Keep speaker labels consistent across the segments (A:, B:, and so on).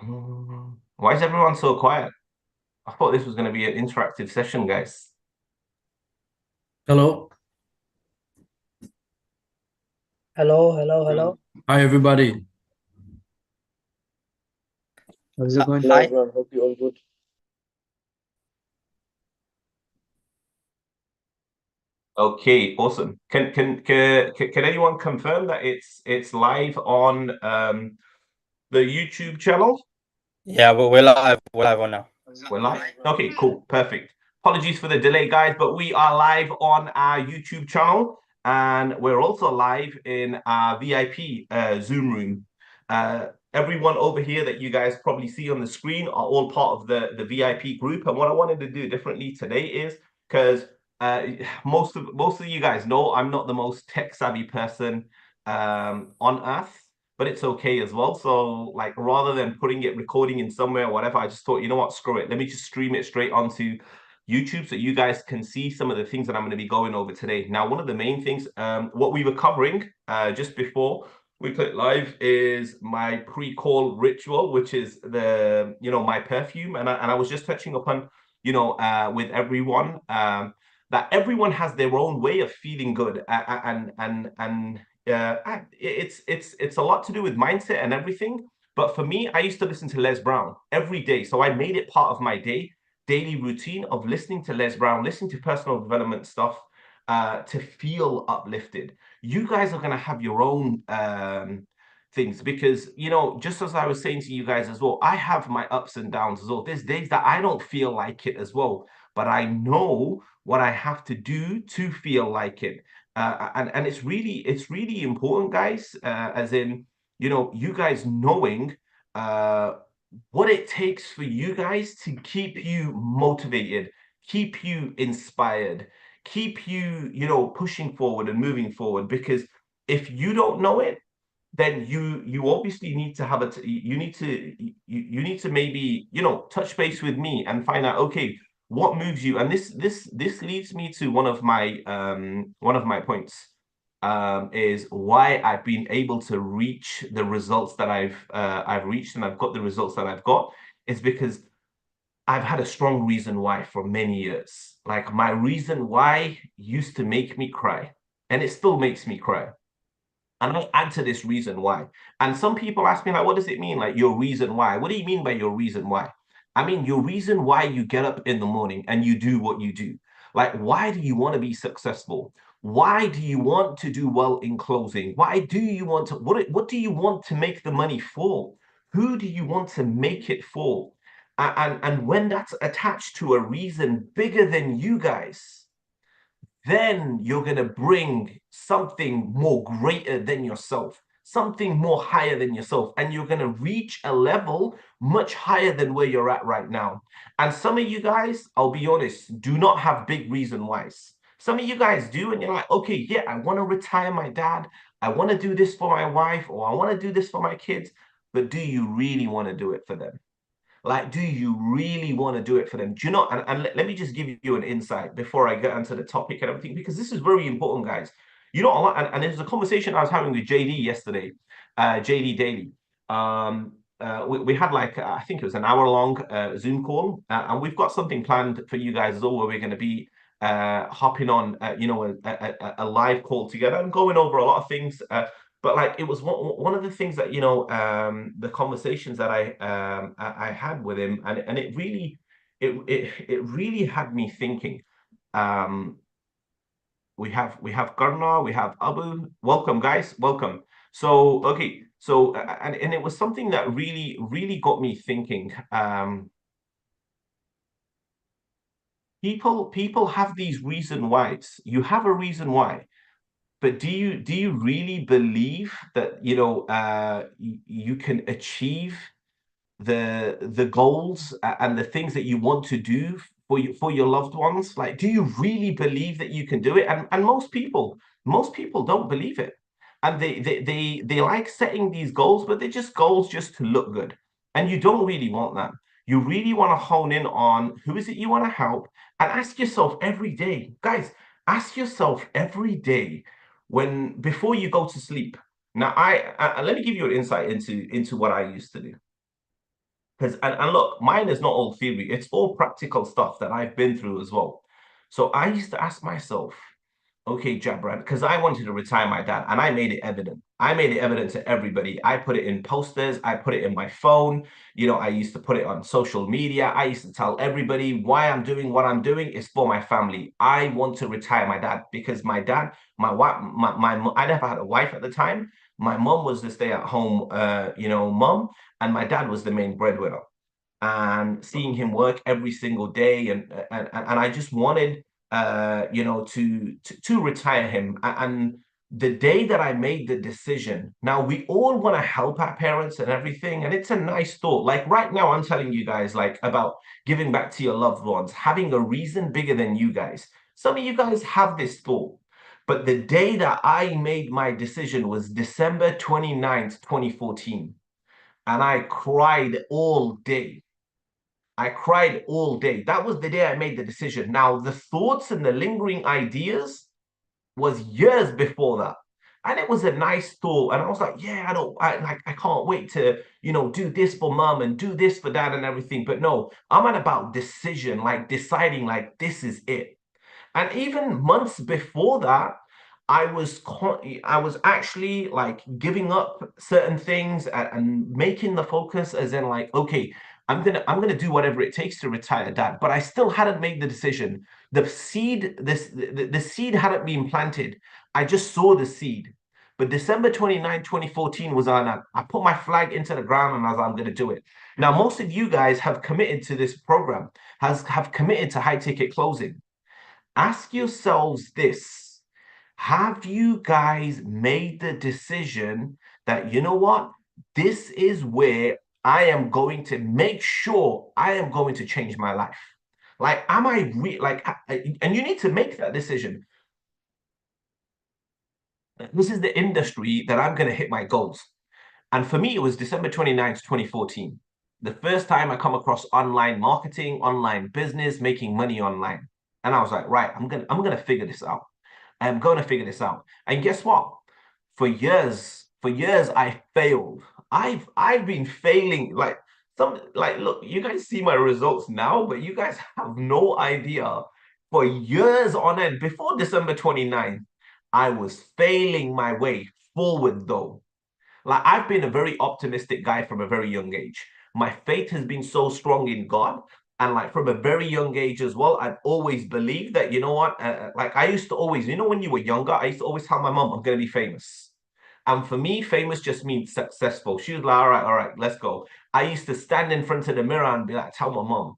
A: Why is everyone so quiet? I thought this was going to be an interactive session, guys.
B: Hello.
C: Hello, hello, hello.
B: Hi, everybody.
C: How's it going?
D: Hello everyone, hope you all good.
A: Okay, awesome. Can anyone confirm that it's live on the YouTube channel?
D: Yeah, we're live. We're live on now.
A: We're live. Okay, cool, perfect. Apologies for the delay, guys, but we are live on our YouTube channel, and we're also live in our VIP Zoom room. Everyone over here that you guys probably see on the screen are all part of the VIP group. And what I wanted to do differently today is because most of you guys know I'm not the most tech savvy person on earth, but it's okay as well. So like rather than putting it recording in somewhere or whatever, I just thought, you know what, screw it. Let me just stream it straight onto YouTube so you guys can see some of the things that I'm going to be going over today. Now, one of the main things, what we were covering just before we put it live is my pre-call ritual, which is my perfume. And I was just touching upon, with everyone, that everyone has their own way of feeling good. It's a lot to do with mindset and everything. But for me, I used to listen to Les Brown every day. So I made it part of my daily routine of listening to Les Brown, listening to personal development stuff to feel uplifted. You guys are going to have your own things because, just as I was saying to you guys as well, I have my ups and downs as well. There's days that I don't feel like it as well, but I know what I have to do to feel like it. And it's really important, guys, as in, you guys knowing uh, what it takes for you guys to keep you motivated, keep you inspired, keep you, pushing forward and moving forward. Because if you don't know it, then you obviously need to have you need to maybe touch base with me and find out, okay, what moves you. And this leads me to one of my points, is why I've been able to reach the results that I've reached, and I've got the results that I've got, is because I've had a strong reason why for many years. Like my reason why used to make me cry, and it still makes me cry. And I add to this reason why. And some people ask me, like, what does it mean? Like, your reason why? What do you mean by your reason why? I mean, your reason why you get up in the morning and you do what you do. Like, why do you want to be successful? Why do you want to do well in closing? Why do you want to, what do you want to make the money for? Who do you want to make it for? And when that's attached to a reason bigger than you guys, then you're going to bring something more greater than yourself, something more higher than yourself, and you're going to reach a level much higher than where you're at right now. And some of you guys, I'll be honest, do not have big reason whys. Some of you guys do, and you're like, okay, yeah, I want to retire my dad, I want to do this for my wife, or I want to do this for my kids. But do you really want to do it for them? Like, do you really want to do it for them? Do you know? And let me just give you an insight before I get into the topic and everything, because this is very important, guys. You know, and there's a conversation I was having with JD yesterday, JD Daily. We had like, I think it was an hour long Zoom call, and we've got something planned for you guys as well, where we're going to be hopping on, a live call together and going over a lot of things. But like it was one of the things that the conversations that I had with him, and it really had me thinking. um we have Karna, we have Abu. Welcome, guys, welcome. So okay, so and it was something that really got me thinking. People have these reason whys. You have a reason why, but do you really believe that you can achieve the goals and the things that you want to do for your loved ones? Like, do you really believe that you can do it? And most people don't believe it, and they like setting these goals, but they're just goals just to look good, and you don't really want that. You really want to hone in on who is it you want to help, and ask yourself every day, guys, ask yourself every day, when before you go to sleep. Now, let me give you an insight into what I used to do. Because and look, mine is not all theory, it's all practical stuff that I've been through as well. So I used to ask myself, okay, Jabran, because I wanted to retire my dad, and I made it evident. I made it evident to everybody. I put it in posters, I put it in my phone. You know, I used to put it on social media. I used to tell everybody why I'm doing what I'm doing is for my family. I want to retire my dad because my dad, my wife, I never had a wife at the time. My mom was the stay-at-home, mom, and my dad was the main breadwinner. And seeing him work every single day, and I just wanted to retire him. And the day that I made the decision, now we all want to help our parents and everything, and it's a nice thought. Like right now, I'm telling you guys like about giving back to your loved ones, having a reason bigger than you guys. Some of you guys have this thought, but the day that I made my decision was December 29th, 2014, and I cried all day. I cried all day. That was the day I made the decision. Now, the thoughts and the lingering ideas was years before that. And it was a nice thought. And I was like, yeah, I can't wait to, do this for mom and do this for dad and everything. But no, I'm on about decision, like deciding like this is it. And even months before that, I was actually like giving up certain things and making the focus as in like, okay, I'm gonna do whatever it takes to retire dad, but I still hadn't made the decision. The seed, the seed hadn't been planted. I just saw the seed. But December 29, 2014 was on. I put my flag into the ground and I was like, I'm gonna do it. Now, most of you guys have committed to this program, have committed to high ticket closing. Ask yourselves this: have you guys made the decision that, you know what, this is where I am going to make sure I am going to change my life? Like, am I and you need to make that decision. This is the industry that I'm going to hit my goals. And for me, it was December 29th, 2014. The first time I come across online marketing, online business, making money online. And I was like, right, I'm gonna figure this out. I'm gonna figure this out. And guess what? For years I failed. I've been failing look, you guys see my results now, but you guys have no idea. For years on end, before December 29th, I was failing my way forward though. Like, I've been a very optimistic guy from a very young age. My faith has been so strong in God. And like from a very young age as well, I've always believed that, you know what, like I used to always, when you were younger, I used to always tell my mom, I'm going to be famous. And for me, famous just means successful. She was like, all right, let's go. I used to stand in front of the mirror and be like, tell my mom,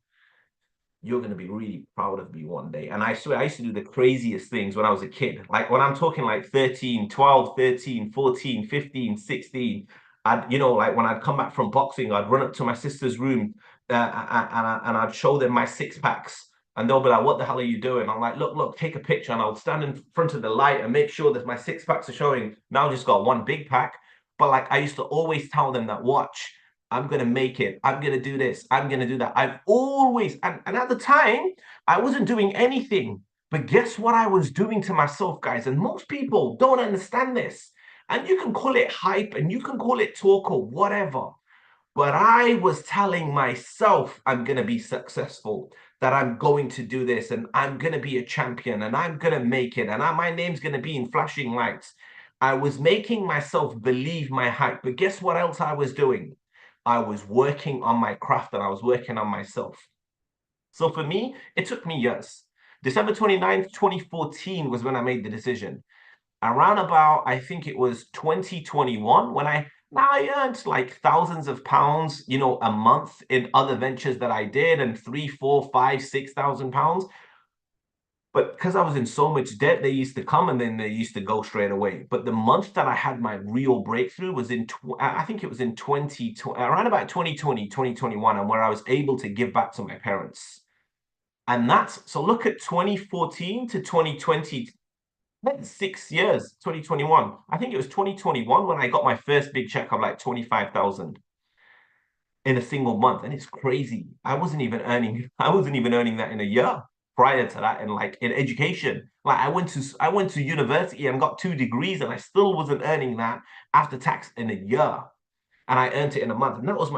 A: you're going to be really proud of me one day. And I swear, I used to do the craziest things when I was a kid. Like when I'm talking like 13, 12, 13, 14, 15, 16, like when I'd come back from boxing, I'd run up to my sister's room and I'd show them my six packs. And they'll be like, what the hell are you doing? I'm like, look, take a picture. And I'll stand in front of the light and make sure that my six packs are showing. Now I just got one big pack. But like I used to always tell them that, watch, I'm going to make it. I'm going to do this. I'm going to do that. I've always, and at the time, I wasn't doing anything. But guess what I was doing to myself, guys? And most people don't understand this. And you can call it hype and you can call it talk or whatever. But I was telling myself I'm going to be successful, that I'm going to do this and I'm going to be a champion and I'm going to make it and my name's going to be in flashing lights. I was making myself believe my hype. But guess what else I was doing? I was working on my craft and I was working on myself. So for me, it took me years. December 29th, 2014 was when I made the decision. Around about, I think it was 2021 when I earned like thousands of pounds, a month in other ventures that I did, and 3, 4, 5, 6,000 pounds. But because I was in so much debt, they used to come and then they used to go straight away. But the month that I had my real breakthrough was I think it was in around about 2020, 2021, and where I was able to give back to my parents. And so look at 2014 to 2020, 6 years, 2021. I think it was 2021 when I got my first big check of like 25,000 in a single month. And it's crazy. I wasn't even earning that in a year prior to that, and like in education. Like I went to university and got 2 degrees and I still wasn't earning that after tax in a year. And I earned it in a month. And that was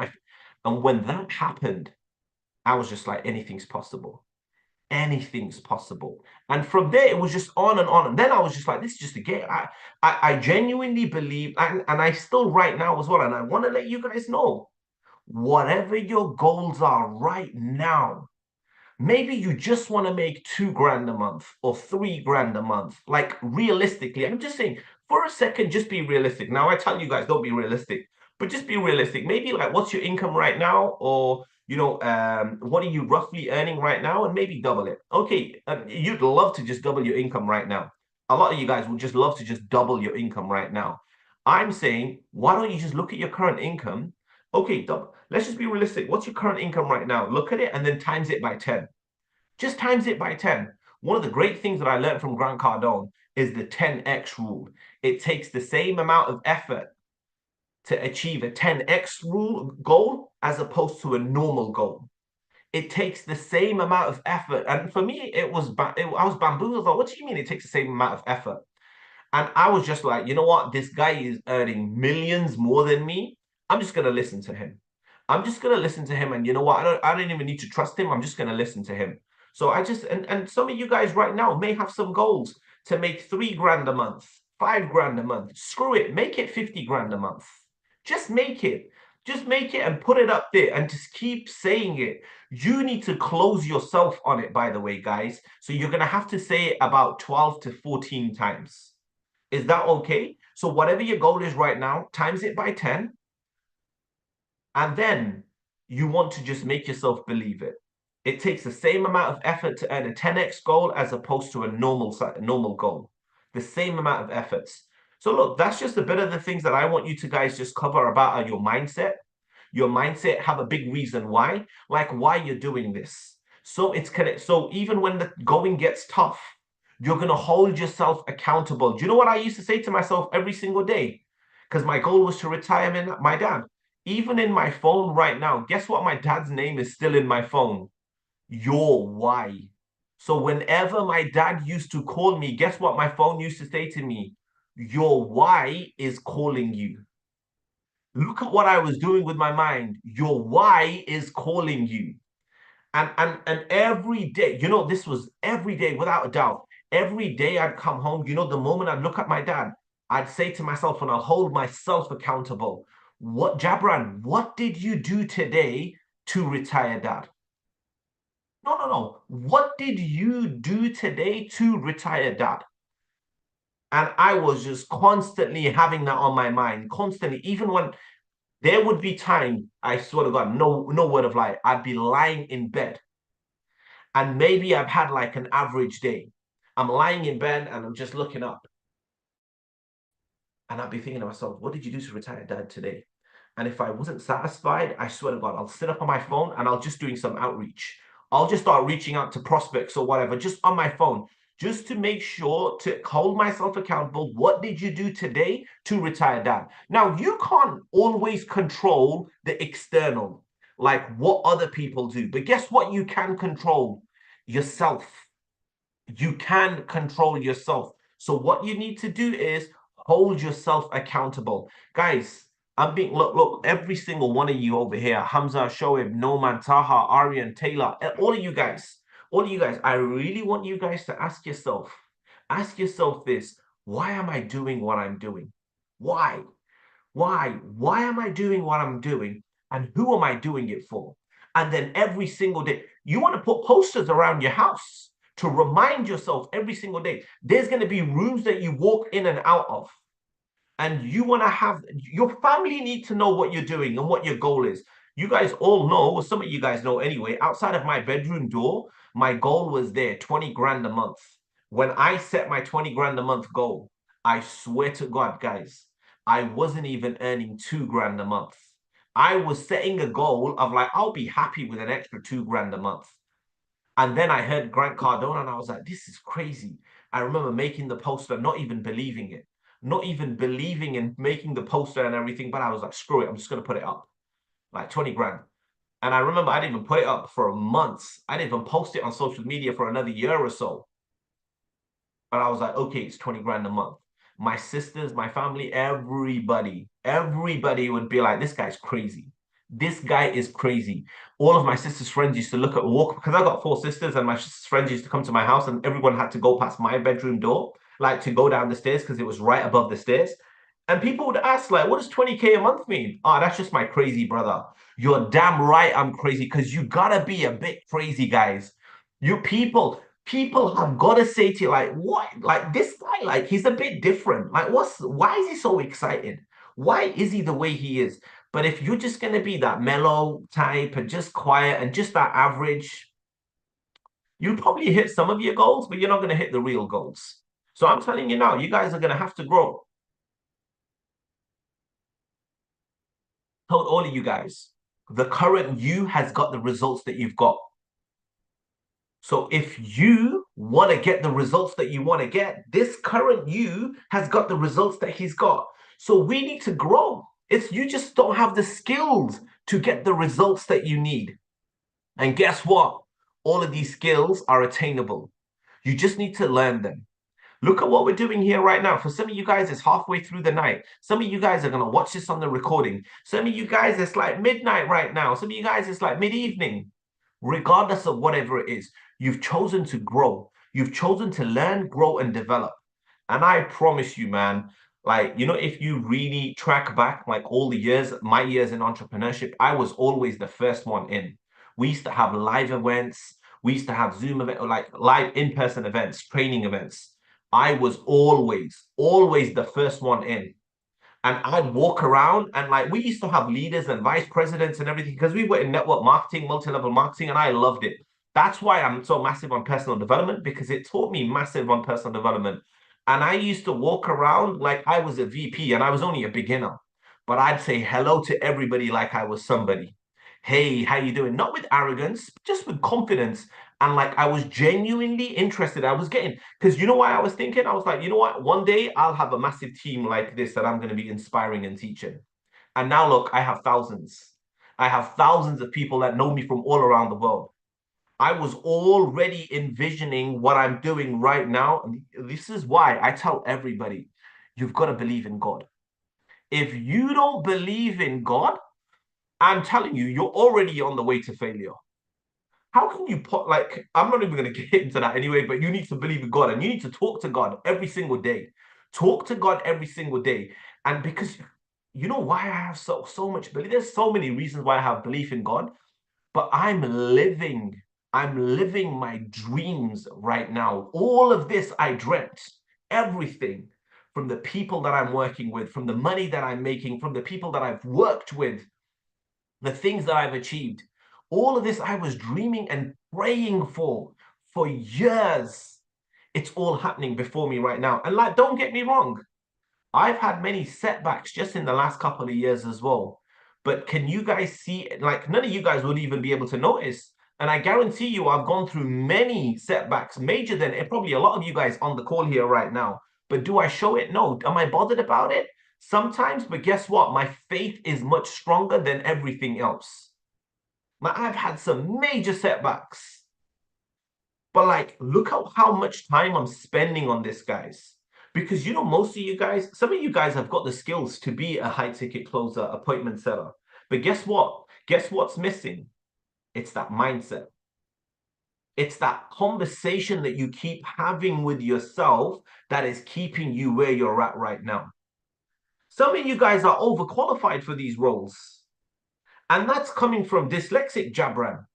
A: And when that happened, I was just like, anything's possible. Anything's possible. And from there, it was just on and on. And then I was just like, this is just a game. I genuinely believe, and I still right now as well, and I want to let you guys know, whatever your goals are right now, maybe you just want to make 2 grand a month or 3 grand a month. Like realistically, I'm just saying, for a second, just be realistic. Now, I tell you guys, don't be realistic, but just be realistic. Maybe like, what's your income right now? Or, you know, what are you roughly earning right now? And maybe double it. Okay, you'd love to just double your income right now. A lot of you guys would just love to just double your income right now. I'm saying, why don't you just look at your current income? Okay, let's just be realistic. What's your current income right now? Look at it and then times it by 10. Just times it by 10. One of the great things that I learned from Grant Cardone is the 10x rule. It takes the same amount of effort to achieve a 10x rule goal as opposed to a normal goal. It takes the same amount of effort. And for me, I was bamboozled. What do you mean it takes the same amount of effort? And I was just like, you know what? This guy is earning millions more than me. I'm just going to listen to him. I'm just going to listen to him. And you know what? I don't even need to trust him. I'm just going to listen to him. So I just, and some of you guys right now may have some goals to make 3 grand a month, 5 grand a month. Screw it. Make it 50 grand a month. Just make it. Just make it and put it up there and just keep saying it. You need to close yourself on it, by the way, guys. So you're going to have to say it about 12 to 14 times. Is that okay? So whatever your goal is right now, times it by 10. And then you want to just make yourself believe it. It takes the same amount of effort to earn a 10x goal as opposed to a normal goal. The same amount of efforts. So look, that's just a bit of the things that I want you to guys just cover about your mindset. Your mindset have a big reason why, like why you're doing this. So it's connect. So even when the going gets tough, you're going to hold yourself accountable. Do you know what I used to say to myself every single day? Because my goal was to retire my dad. Even in my phone right now, guess what? My dad's name is still in my phone. Your why. So whenever my dad used to call me, guess what my phone used to say to me? Your why is calling you. Look at what I was doing with my mind. Your why is calling you. And every day, you know, this was every day without a doubt. Every day I'd come home, you know, the moment I'd look at my dad, I'd say to myself, and I'll hold myself accountable. What, Jabran, what did you do today to retire dad? No. What did you do today to retire dad? And I was just constantly having that on my mind, constantly, even when there would be time, I swear to God, no word of lie, I'd be lying in bed. And maybe I've had like an average day. I'm lying in bed and I'm just looking up. And I'd be thinking to myself, what did you do to retire dad today? And if I wasn't satisfied, I swear to God, I'll sit up on my phone and I'll just doing some outreach. I'll just start reaching out to prospects or whatever, just on my phone, just to make sure to hold myself accountable. What did you do today to retire dad? Now, you can't always control the external, like what other people do. But guess what you can control? Yourself. You can control yourself. So what you need to do is hold yourself accountable. Guys, I'm being, look, every single one of you over here, Hamza, Shoaib, Noman, Taha, Aryan, Taylor, all of you guys, I really want you guys to ask yourself this, why am I doing what I'm doing? Why? Why am I doing what I'm doing? And who am I doing it for? And then every single day, you want to put posters around your house to remind yourself every single day. There's going to be rooms that you walk in and out of. And you want to have, your family need to know what you're doing and what your goal is. You guys all know, or some of you guys know anyway, outside of my bedroom door, my goal was there, 20 grand a month. When I set my 20 grand a month goal, I swear to God, guys, I wasn't even earning 2 grand a month. I was setting a goal of like, I'll be happy with an extra 2 grand a month. And then I heard Grant Cardone and I was like, this is crazy. I remember making the poster, not even believing it. Not even believing in making the poster and everything, but I was like, screw it, I'm just going to put it up. Like 20 grand. And I remember I didn't even put it up for months. I didn't even post it on social media for another year or so. But I was like, okay, it's 20 grand a month. My sisters, my family, everybody would be like, this guy's crazy. This guy is crazy. All of my sister's friends used to look at walk because I got 4 sisters, and my sister's friends used to come to my house, and everyone had to go past my bedroom door, like to go down the stairs because it was right above the stairs. And people would ask, like, what does 20K a month mean? Oh, that's just my crazy brother. You're damn right I'm crazy, because you gotta be a bit crazy, guys. You people have got to say to you, like, what? Like, this guy, like, he's a bit different. Like, why is he so excited? Why is he the way he is? But if you're just gonna be that mellow type and just quiet and just that average, you'll probably hit some of your goals, but you're not gonna hit the real goals. So I'm telling you now, you guys are gonna have to grow. Told all of you guys, the current you has got the results that you've got. So if you want to get the results that you want to get, this current you has got the results that he's got. So we need to grow. It's you just don't have the skills to get the results that you need. And guess what? All of these skills are attainable. You just need to learn them. Look at what we're doing here right now. For some of you guys, it's halfway through the night. Some of you guys are going to watch this on the recording. Some of you guys, it's like midnight right now. Some of you guys, it's like mid-evening. Regardless of whatever it is, you've chosen to grow. You've chosen to learn, grow, and develop. And I promise you, man, like, you know, if you really track back, like all the years, my years in entrepreneurship, I was always the first one in. We used to have live events. We used to have Zoom events, like live in-person events, training events. I was always the first one in. And I'd walk around, and like we used to have leaders and vice presidents and everything because we were in network marketing, multi-level marketing, and I loved it. That's why I'm so massive on personal development, because it taught me massive on personal development. And I used to walk around like I was a VP and I was only a beginner, but I'd say hello to everybody like I was somebody. Hey, how you doing? Not with arrogance, just with confidence. And like I was genuinely interested. I was getting, because you know why I was thinking? I was like, you know what? One day I'll have a massive team like this that I'm going to be inspiring and teaching. And now look, I have thousands. I have thousands of people that know me from all around the world. I was already envisioning what I'm doing right now. And this is why I tell everybody, you've got to believe in God. If you don't believe in God, I'm telling you, you're already on the way to failure. How can you put, like, I'm not even going to get into that anyway, but you need to believe in God and you need to talk to God every single day. Talk to God every single day. And because you know why I have so much belief, there's so many reasons why I have belief in God, but I'm living my dreams right now. All of this I dreamt, everything, from the people that I'm working with, from the money that I'm making, from the people that I've worked with, the things that I've achieved. All of this I was dreaming and praying for years. It's all happening before me right now. And like, don't get me wrong, I've had many setbacks just in the last couple of years as well. But can you guys see, like, none of you guys would even be able to notice. And I guarantee you, I've gone through many setbacks, major than probably a lot of you guys on the call here right now. But do I show it? No. Am I bothered about it? Sometimes, but guess what? My faith is much stronger than everything else. Now, I've had some major setbacks. But like, look at how much time I'm spending on this, guys. Because you know, most of you guys, some of you guys have got the skills to be a high ticket closer, appointment setter. But guess what? Guess what's missing? It's that mindset. It's that conversation that you keep having with yourself that is keeping you where you're at right now. Some of you guys are overqualified for these roles. And that's coming from dyslexic Jabran.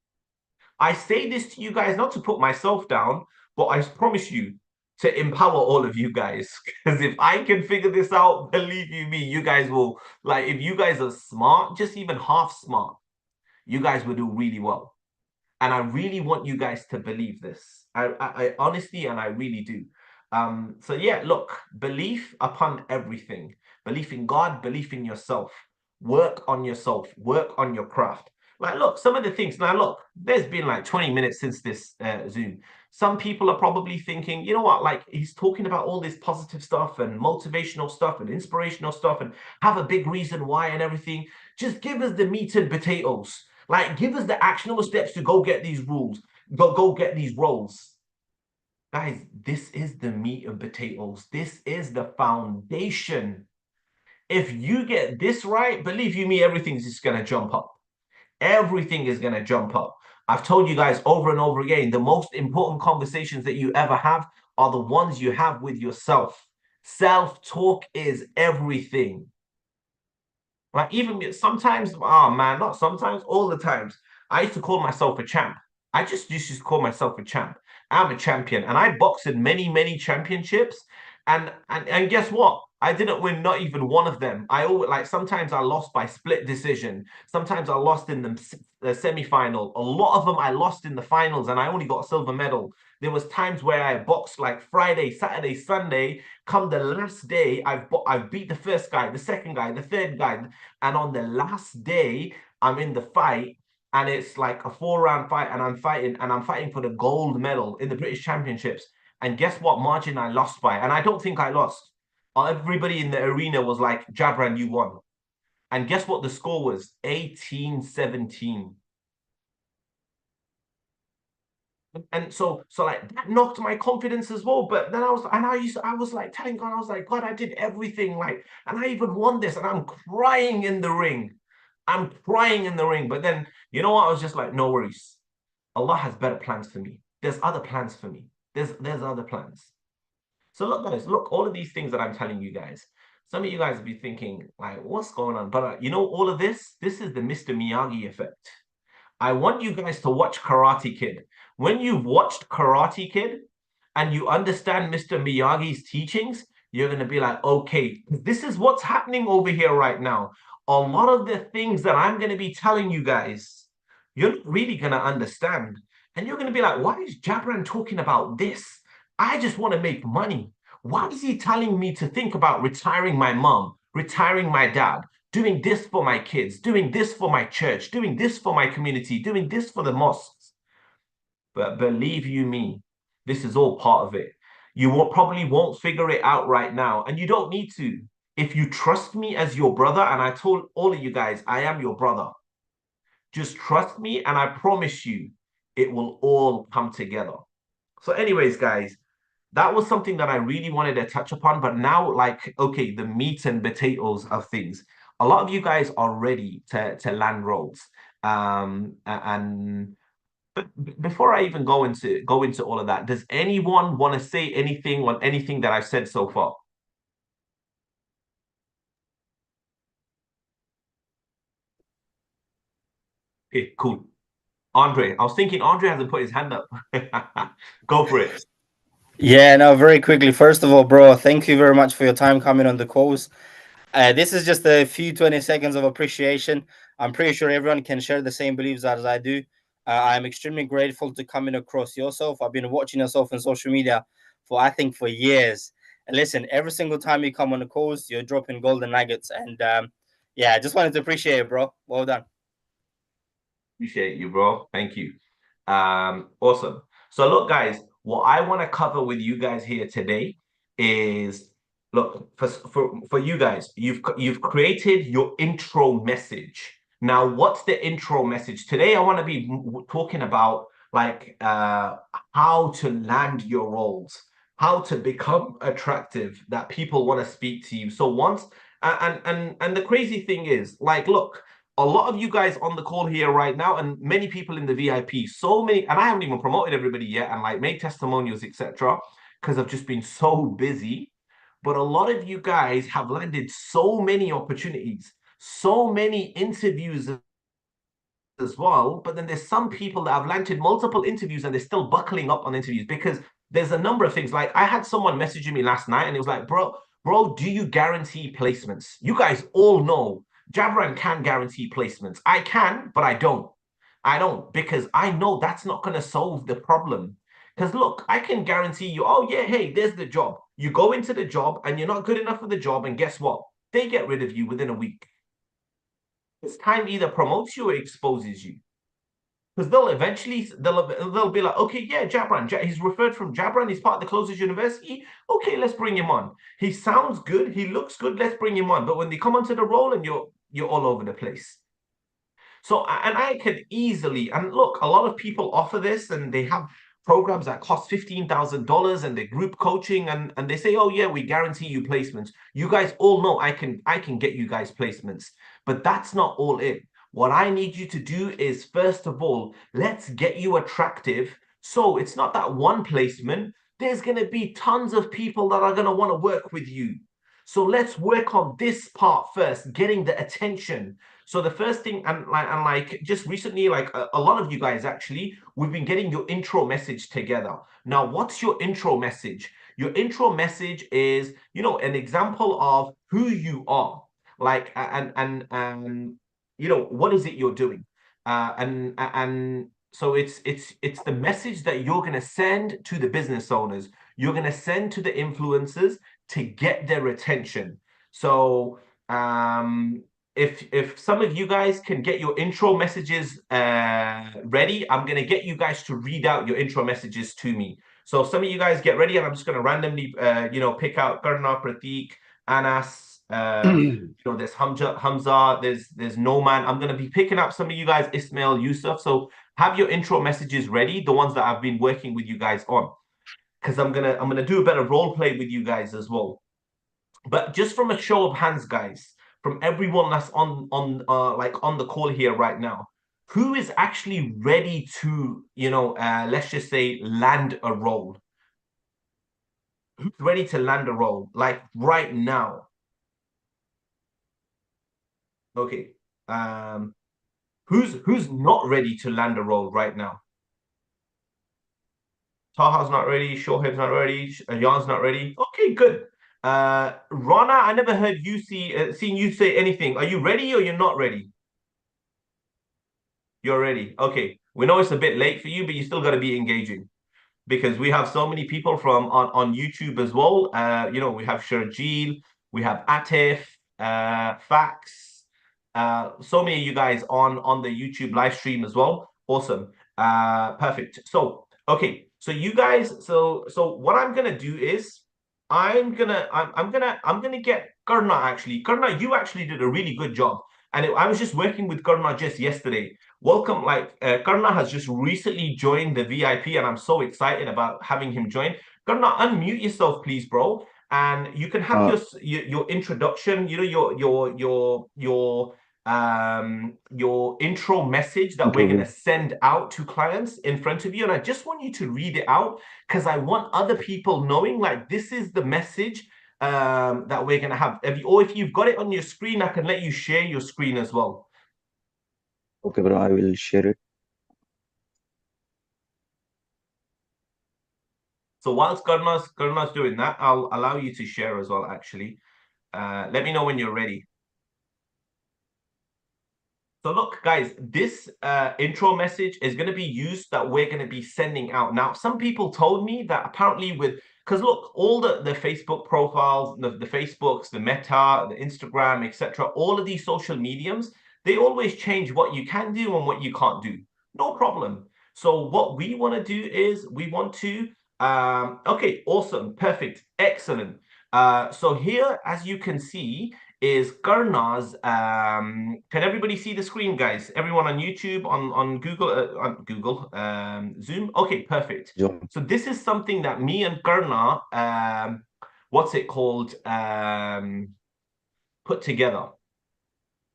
A: I say this to you guys not to put myself down, but I promise you to empower all of you guys. Because if I can figure this out, believe you me, you guys will, like, if you guys are smart, just even half smart, you guys will do really well. And I really want you guys to believe this. I honestly, and I really do. So yeah, look, belief upon everything. Belief in God, belief in yourself. Work on yourself, work on your craft. Like, look, some of the things, now look, there's been like 20 minutes since this Zoom. Some people are probably thinking, you know what, like he's talking about all this positive stuff and motivational stuff and inspirational stuff and have a big reason why and everything. Just give us the meat and potatoes. Like, give us the actionable steps to go get these rules, go get these roles. Guys, this is the meat and potatoes. This is the foundation. If you get this right, believe you me, everything's just going to jump up. Everything is going to jump up. I've told you guys over and over again, the most important conversations that you ever have are the ones you have with yourself. Self-talk is everything. Like even sometimes, oh man, not sometimes, all the times. I used to call myself a champ. I just used to call myself a champ. I'm a champion, and I boxed in many, many championships. And guess what? I didn't win not even one of them. I always like sometimes I lost by split decision. Sometimes I lost in the semi-final. A lot of them I lost in the finals, and I only got a silver medal. There was times where I boxed like Friday, Saturday, Sunday. Come the last day, I've beat the first guy, the second guy, the third guy, and on the last day, I'm in the fight, and it's like a 4-round fight, and I'm fighting for the gold medal in the British Championships. And guess what margin I lost by? And I don't think I lost. Everybody in the arena was like, Jabran, you won. And guess what the score was? 18-17. And so like that knocked my confidence as well. But then I was like telling God, I was like, God, I did everything, like, and I even won this, and I'm crying in the ring. I'm crying in the ring. But then, you know what? I was just like, no worries. Allah has better plans for me. There's other plans for me. There's other plans. So look, guys, look, all of these things that I'm telling you guys, some of you guys will be thinking, like, what's going on? But you know, all of this is the Mr. Miyagi effect. I want you guys to watch Karate Kid. When you've watched Karate Kid and you understand Mr. Miyagi's teachings, you're going to be like, okay, this is what's happening over here right now. A lot of the things that I'm going to be telling you guys, you're not really going to understand. And you're going to be like, why is Jabran talking about this? I just want to make money. Why is he telling me to think about retiring my mom, retiring my dad, doing this for my kids, doing this for my church, doing this for my community, doing this for the mosques? But believe you me, this is all part of it. You probably won't figure it out right now, and you don't need to. If you trust me as your brother, and I told all of you guys, I am your brother. Just trust me, and I promise you, it will all come together. So anyways, guys, that was something that I really wanted to touch upon. But now, like, okay, the meat and potatoes of things. A lot of you guys are ready to land roles. And but before I even go into all of that, does anyone want to say anything on anything that I've said so far? Okay, cool. Andre, I was thinking Andre hasn't put his hand up. Go for it.
D: Yeah, no, very quickly. First of all, bro, thank you very much for your time coming on the calls. This is just a few 20 seconds of appreciation. I'm pretty sure everyone can share the same beliefs as I do. I'm extremely grateful to coming across yourself. I've been watching yourself on social media for years. And listen, every single time you come on the calls, you're dropping golden nuggets. And yeah, I just wanted to appreciate it, bro. Well done.
A: Appreciate you, bro. Thank you. Awesome. So look, guys, what I want to cover with you guys here today is, look, for you guys, you've created your intro message. Now, what's the intro message? Today, I want to be talking about like how to land your roles, how to become attractive, that people want to speak to you. So once and the crazy thing is, like, look, a lot of you guys on the call here right now, and many people in the VIP, so many, and I haven't even promoted everybody yet and like made testimonials, etc., because I've just been so busy. But a lot of you guys have landed so many opportunities, so many interviews as well. But then there's some people that have landed multiple interviews and they're still buckling up on interviews because there's a number of things. Like I had someone messaging me last night and it was like, bro, do you guarantee placements? You guys all know Jabran can guarantee placements. I can, but I don't. I don't, because I know that's not going to solve the problem. Because look, I can guarantee you, oh yeah, hey, there's the job. You go into the job and you're not good enough for the job, and guess what? They get rid of you within a week. This time either promotes you or exposes you. Because they'll eventually, they'll be like, okay, yeah, Jabran, he's referred from Jabran, he's part of the closest university. Okay, let's bring him on. He sounds good, he looks good, let's bring him on. But when they come onto the role and you're all over the place. So, and I could easily, and look, a lot of people offer this and they have programs that cost $15,000 and they're group coaching and they say, oh yeah, we guarantee you placements. You guys all know I can get you guys placements, but that's not all it. What I need you to do is, first of all, let's get you attractive. So it's not that one placement. There's going to be tons of people that are going to want to work with you. So let's work on this part first, getting the attention. So the first thing, and like just recently, like a lot of you guys actually, we've been getting your intro message together. Now, what's your intro message? Your intro message is, you know, an example of who you are, like, and you know, what is it you're doing, and so it's the message that you're going to send to the business owners. You're going to send to the influencers to get their attention. So if some of you guys can get your intro messages ready, I'm going to get you guys to read out your intro messages to me. So some of you guys get ready, and I'm just going to randomly you know, pick out Karna, Pratik, Anas, you know, there's Hamza, there's Noman. I'm going to be picking up some of you guys, Ismail, Yusuf. So have your intro messages ready, the ones that I've been working with you guys on, because I'm gonna do a better role play with you guys as well. But just from a show of hands, guys, from everyone that's on like on the call here right now, who is actually ready to, you know, let's just say land a role? Who's ready to land a role like right now? Okay. Who's not ready to land a role right now? Taha's not ready. Shoaib's not ready. Jan's not ready. Okay, good. Rana, I never heard you seen you say anything. Are you ready or you're not ready? You're ready. Okay. We know it's a bit late for you, but you still got to be engaging because we have so many people from on YouTube as well. You know, we have Sharjeel, we have Atif, Fax, so many of you guys on the YouTube live stream as well. Awesome. Perfect. So, okay. So you guys, so what I'm gonna do is I'm gonna get Karna actually. Karna, you actually did a really good job. And I was just working with Karna just yesterday. Welcome, like Karna has just recently joined the VIP, and I'm so excited about having him join. Karna, unmute yourself, please, bro, and you can have your introduction. You know, your intro message that we're gonna send out to clients in front of you, and I just want you to read it out because I want other people knowing like this is the message that we're gonna have. If you've got it on your screen, I can let you share your screen as well.
B: Okay, bro, I will share it.
A: So whilst Karna's doing that, I'll allow you to share as well, actually. Let me know when you're ready. So look, guys, this intro message is going to be used that we're going to be sending out. Now, some people told me that apparently because look, all the Facebook profiles, the Facebooks, the Meta, the Instagram, etc., all of these social mediums, they always change what you can do and what you can't do. No problem. So what we want to do is we want to, okay, awesome, perfect, excellent. So here, as you can see, is Karna's. Can everybody see the screen, guys? Everyone on YouTube, on Google, Zoom. Okay, perfect.
B: Zoom.
A: So this is something that me and Karna, what's it called? Put together.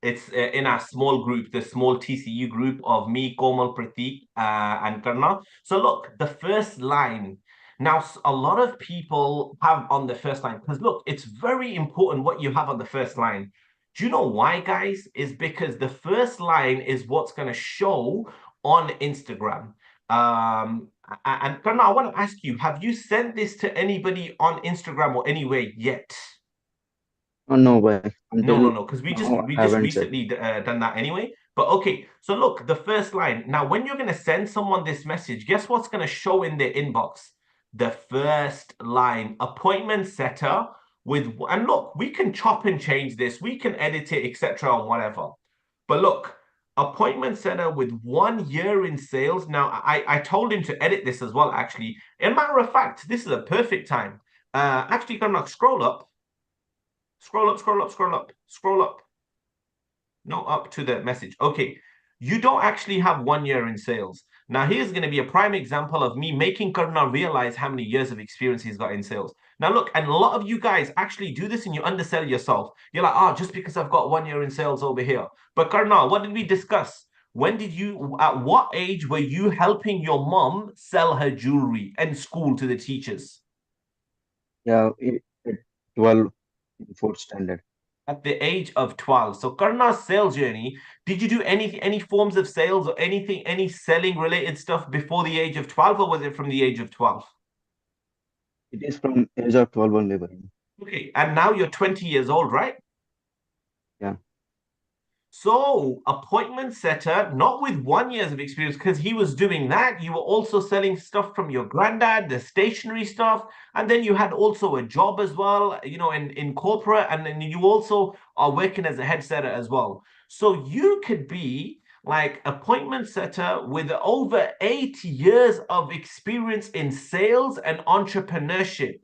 A: It's in our small group, the small TCU group of me, Komal, Pratik, and Karna. So look, the first line. Now, a lot of people have on the first line, because look, it's very important what you have on the first line. Do you know why, guys? Is because the first line is what's going to show on Instagram. And Karna, I want to ask you, have you sent this to anybody on Instagram or anywhere yet?
B: Oh, no way.
A: No, because we just
B: haven't
A: recently done that anyway. But okay, so look, the first line. Now, when you're going to send someone this message, guess what's going to show in their inbox? The first line, appointment setter with, and look, we can chop and change this, we can edit it, etc., and whatever. But look, appointment setter with 1 year in sales. Now, I told him to edit this as well, actually. In matter of fact, this is a perfect time. Actually, can I scroll up? Scroll up, scroll up, scroll up, scroll up. No, up to the message. Okay. You don't actually have 1 year in sales. Now, here's going to be a prime example of me making Karna realize how many years of experience he's got in sales. Now, look, and a lot of you guys actually do this and you undersell yourself. You're like, oh, just because I've got 1 year in sales over here. But Karna, what did we discuss? When did you, at what age were you helping your mom sell her jewelry in school to the teachers?
B: Yeah, at 12 in fourth standard.
A: At the age of 12. So Karna's sales journey, did you do any forms of sales or anything, any selling related stuff before the age of 12, or was it from the age of 12?
B: It is from age of 12 only, bro.
A: Okay, and now you're 20 years old, right?
B: Yeah.
A: So appointment setter, not with 1 year of experience, because he was doing that. You were also selling stuff from your granddad, the stationery stuff, and then you had also a job as well, you know, in corporate, and then you also are working as a head setter as well. So you could be like appointment setter with over 8 years of experience in sales and entrepreneurship,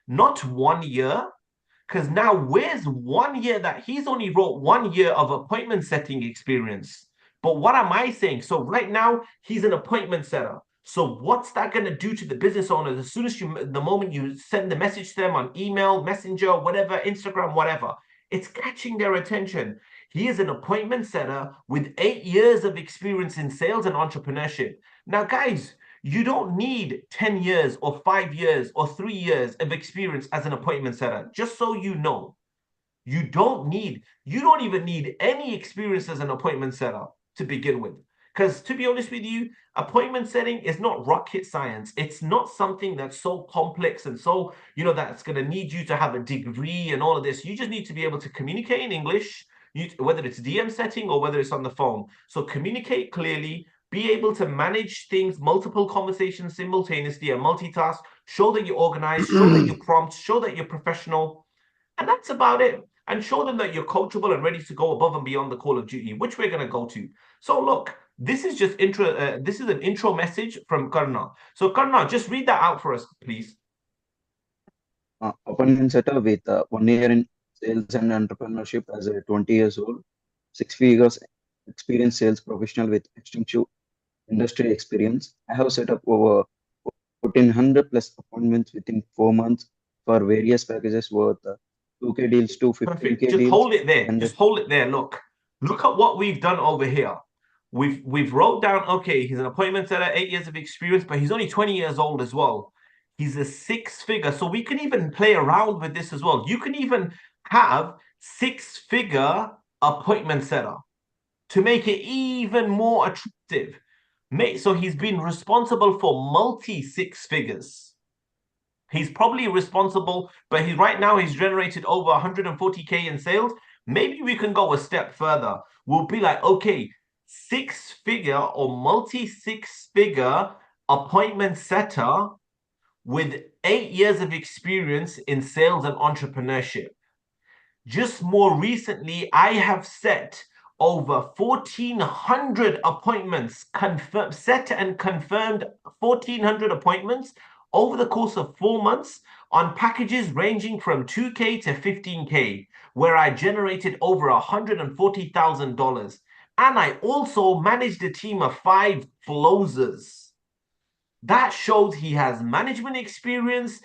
A: not 1 year. Because now, where's 1 year that he's only wrote 1 year of appointment setting experience? But what am I saying? So right now, he's an appointment setter. So what's that going to do to the business owners? As soon as the moment you send the message to them on email, messenger, whatever, Instagram, whatever, it's catching their attention. He is an appointment setter with 8 years of experience in sales and entrepreneurship. Now, guys, you don't need 10 years or 5 years or 3 years of experience as an appointment setter. Just so you know, you don't even need any experience as an appointment setter to begin with. Because to be honest with you, appointment setting is not rocket science. It's not something that's so complex and so, you know, that's going to need you to have a degree and all of this. You just need to be able to communicate in English, whether it's DM setting or whether it's on the phone. So communicate clearly, be able to manage things, multiple conversations simultaneously and multitask, show that you're organized, show that you're prompt, show that you're professional. And that's about it. And show them that you're coachable and ready to go above and beyond the call of duty, which we're going to go to. So look, this is just this is an intro message from Karna. So Karna, just read that out for us, please.
B: Appointment setter with 1 year in sales and entrepreneurship as a 20 years old, 6 figures experienced sales professional with extensive industry experience. I have set up over 1,400 plus appointments within 4 months for various packages worth 2K deals to 15K
A: Just
B: deals.
A: hold it there.
B: And
A: Just hold it there. Look at what we've done over here. We've wrote down, okay, he's an appointment setter, 8 years of experience, but he's only 20 years old as well. He's a 6-figure. So we can even play around with this as well. You can even have 6-figure appointment setter to make it even more attractive. So he's been responsible for multi 6 figures. He's probably responsible, but right now he's generated over 140K in sales. Maybe we can go a step further. We'll be like, okay, 6-figure or multi 6-figure appointment setter with 8 years of experience in sales and entrepreneurship. Just more recently, I have set over 1,400 appointments, set and confirmed 1,400 appointments over the course of 4 months on packages ranging from 2K to 15K, where I generated over $140,000. And I also managed a team of 5 closers. That shows he has management experience,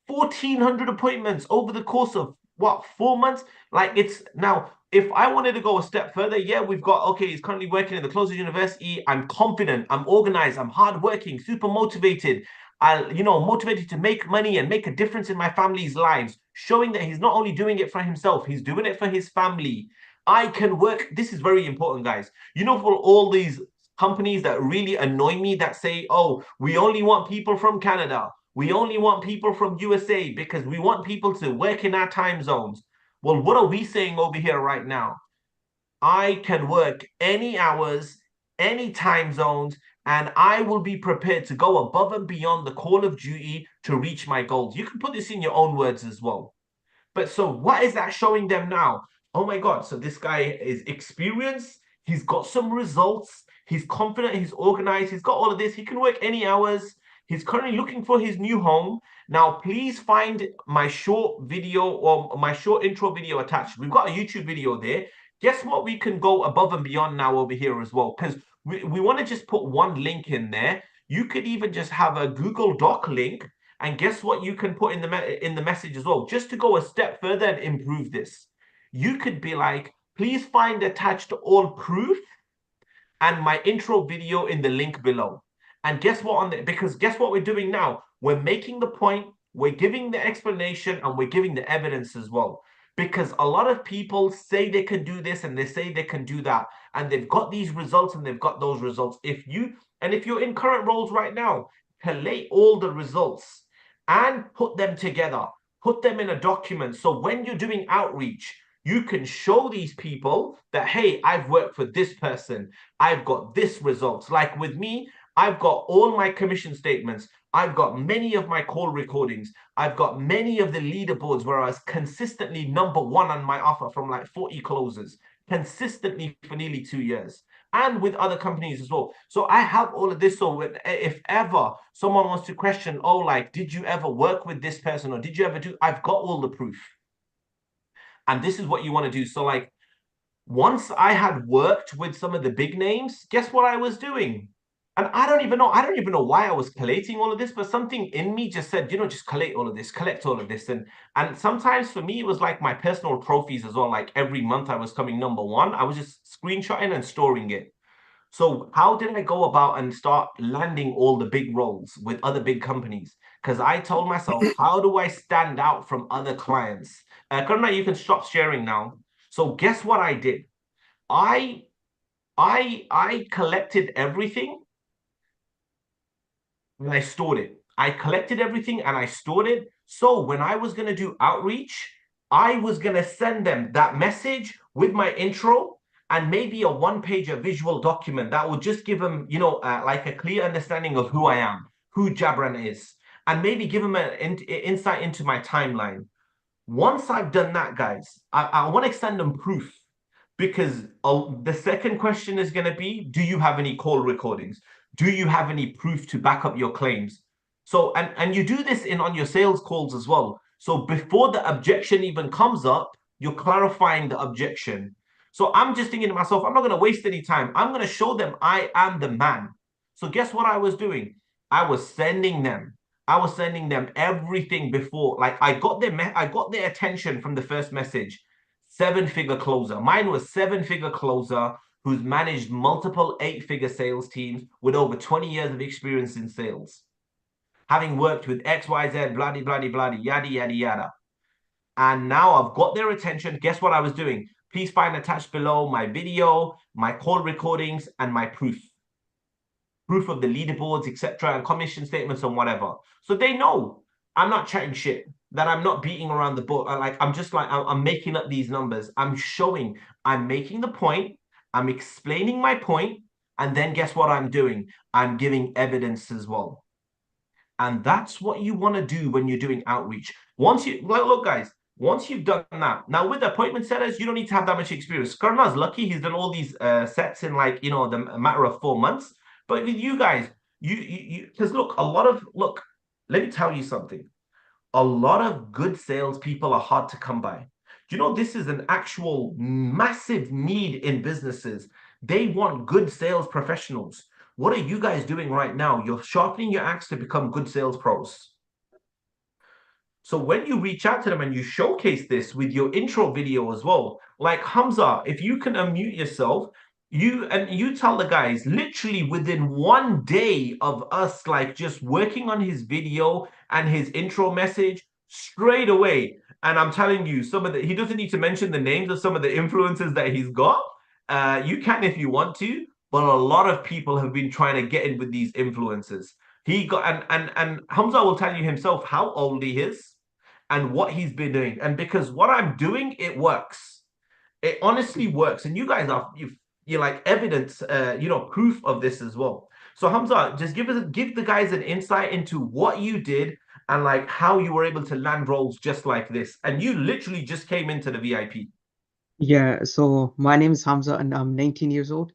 A: 1,400 appointments over the course of what, 4 months? Like, it's now, if I wanted to go a step further, yeah, we've got, okay, he's currently working in the Closers University. I'm confident, I'm organized, I'm hardworking, super motivated. Motivated to make money and make a difference in my family's lives, showing that he's not only doing it for himself, he's doing it for his family. I can work. This is very important, guys. You know, for all these companies that really annoy me that say, oh, we only want people from Canada. We only want people from USA because we want people to work in our time zones. Well, what are we saying over here right now? I can work any hours, any time zones, and I will be prepared to go above and beyond the call of duty to reach my goals. You can put this in your own words as well. But so what is that showing them now? Oh my God, so this guy is experienced. He's got some results. He's confident. He's organized. He's got all of this. He can work any hours. He's currently looking for his new home. Now, please find my short video or my short intro video attached. We've got a YouTube video there. Guess what? We can go above and beyond now over here as well, because we want to just put one link in there. You could even just have a Google Doc link, and guess what you can put in the message as well, just to go a step further and improve this. You could be like, please find attached all proof and my intro video in the link below. And guess what, because guess what we're doing now? We're making the point, we're giving the explanation, and we're giving the evidence as well. Because a lot of people say they can do this and they say they can do that, and they've got these results and they've got those results. If you're in current roles right now, collate all the results and put them together, put them in a document. So when you're doing outreach, you can show these people that, hey, I've worked for this person, I've got this results. Like with me, I've got all my commission statements, I've got many of my call recordings, I've got many of the leaderboards where I was consistently number one on my offer from like 40 closes, consistently for nearly 2 years, and with other companies as well. So I have all of this. So if ever someone wants to question, oh, like, did you ever work with this person, or did you ever do, I've got all the proof. And this is what you want to do. So like, once I had worked with some of the big names, guess what I was doing? And I don't even know why I was collating all of this, but something in me just said, you know, just collect all of this. And sometimes for me, it was like my personal trophies as well. Like every month I was coming number one. I was just screenshotting and storing it. So how did I go about and start landing all the big roles with other big companies? Because I told myself, how do I stand out from other clients? Karuna, you can stop sharing now. So guess what I did? I collected everything and I stored it. I collected everything and I stored it. So when I was going to do outreach, I was going to send them that message with my intro and maybe a one-pager visual document that would just give them, you know, like a clear understanding of who I am, who Jabran is, and maybe give them an insight into my timeline. Once I've done that, guys, I want to send them proof, because the second question is going to be, do you have any call recordings? Do you have any proof to back up your claims? So, and you do this on your sales calls as well. So before the objection even comes up, you're clarifying the objection. So I'm just thinking to myself, I'm not going to waste any time. I'm going to show them I am the man. So guess what I was doing? I was sending them everything before. Like I got their attention from the first message. 7-figure closer. Mine was 7-figure closer who's managed multiple 8-figure sales teams with over 20 years of experience in sales, having worked with XYZ, bloody, bloody, bloody, yada, yada, yada. And now I've got their attention. Guess what I was doing? Please find attached below my video, my call recordings, and my proof of the leaderboards, etc., and commission statements and whatever. So they know I'm not chatting shit, that I'm not beating around the bush. Like I'm making up these numbers. I'm showing, I'm making the point, I'm explaining my point, and then guess what I'm doing? I'm giving evidence as well. And that's what you want to do when you're doing outreach. Look, guys, once you've done that, now with appointment setters, you don't need to have that much experience. Karna's lucky, he's done all these sets in like, you know, the matter of 4 months. But with you guys, because look, let me tell you something. A lot of good salespeople are hard to come by. Do you know this is an actual massive need in businesses? They want good sales professionals. What are you guys doing right now? You're sharpening your axe to become good sales pros. So when you reach out to them and you showcase this with your intro video as well, like Hamza, if you can unmute yourself, you tell the guys literally within 1 day of us like just working on his video and his intro message straight away. And I'm telling you, he doesn't need to mention the names of some of the influencers that he's got. You can if you want to, but a lot of people have been trying to get in with these influencers. He got and Hamza will tell you himself how old he is and what he's been doing. And because what I'm doing, it works. It honestly works. And you guys you're like evidence, proof of this as well. So Hamza, just give the guys an insight into what you did and like how you were able to land roles just like this. And you literally just came into the VIP.
C: Yeah, so my name is Hamza and I'm 19 years old,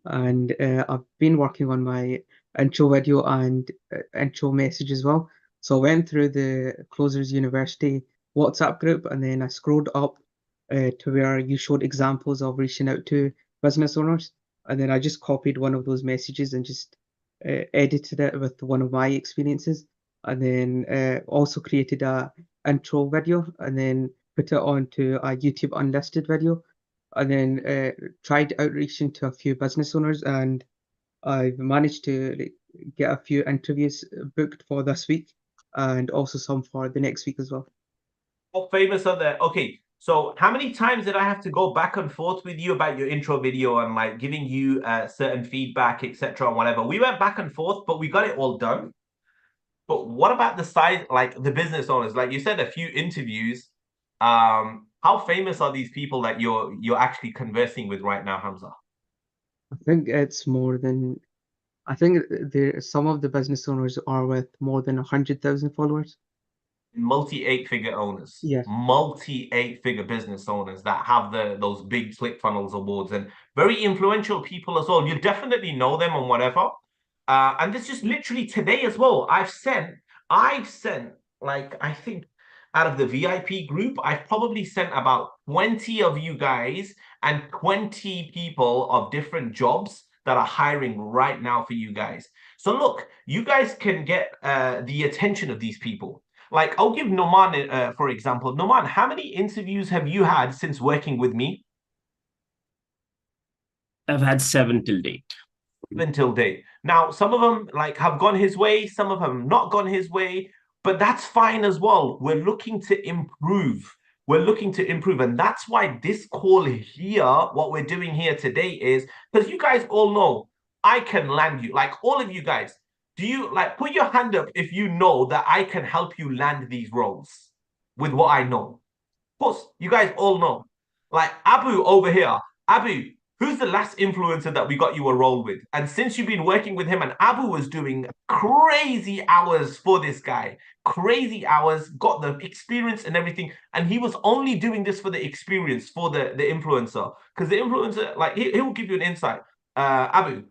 C: and I've been working on my intro video and intro message as well. So I went through the Closers University WhatsApp group, and then I scrolled up to where you showed examples of reaching out to business owners. and then I just copied one of those messages and just edited it with one of my experiences, and then also created a intro video, and then put it onto a YouTube unlisted video, and then tried outreaching to a few business owners, and I've managed to get a few interviews booked for this week, and also some for the next week as well.
A: How famous are they? Okay, so how many times did I have to go back and forth with you about your intro video and like giving you certain feedback, etc., and whatever? We went back and forth, but we got it all done. But what about the side, like the business owners? Like you said, a few interviews. How famous are these people that you're actually conversing with right now, Hamza?
C: I think it's more than, I think some of the business owners are with more than 100,000 followers.
A: Multi eight-figure owners,
C: Yeah.
A: multi eight-figure business owners that have those big ClickFunnels awards, and very influential people as well. You definitely know them and whatever. And this just literally today as well. I've sent like, I think out of the VIP group, I've probably sent about 20 of you guys and 20 people of different jobs that are hiring right now for you guys. So look, you guys can get the attention of these people. Like, I'll give Noman, for example. Noman, how many interviews have you had since working with me?
E: I've had 7 till date.
A: Until date. Now, some of them like have gone his way, some of them not gone his way, but that's fine as well. We're looking to improve. We're looking to improve. And that's why this call here, what we're doing here today is, because you guys all know, I can land you, like all of you guys. Do you like put your hand up if you know that I can help you land these roles with what I know? Of course, you guys all know. Like Abu over here, Abu, who's the last influencer that we got you a role with? And since you've been working with him, and Abu was doing crazy hours for this guy, crazy hours, got the experience and everything. And he was only doing this for the experience, for the influencer. Because the influencer, like, he will give you an insight. Abu.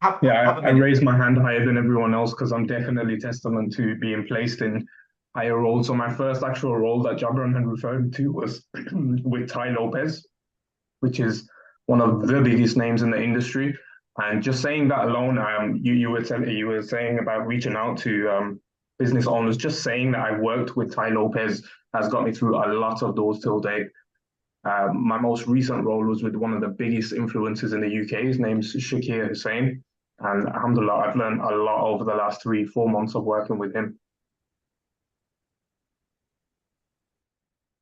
F: I raised my hand higher than everyone else because I'm definitely testament to being placed in higher roles. So my first actual role that Jabran had referred to was with Tai Lopez, which is one of the biggest names in the industry. And just saying that alone, you were saying about reaching out to business owners. Just saying that I worked with Tai Lopez has got me through a lot of doors till date. My most recent role was with one of the biggest influencers in the UK. His name's Shakir Hussain. And alhamdulillah, I've learned a lot over the last 3-4 months of working with him.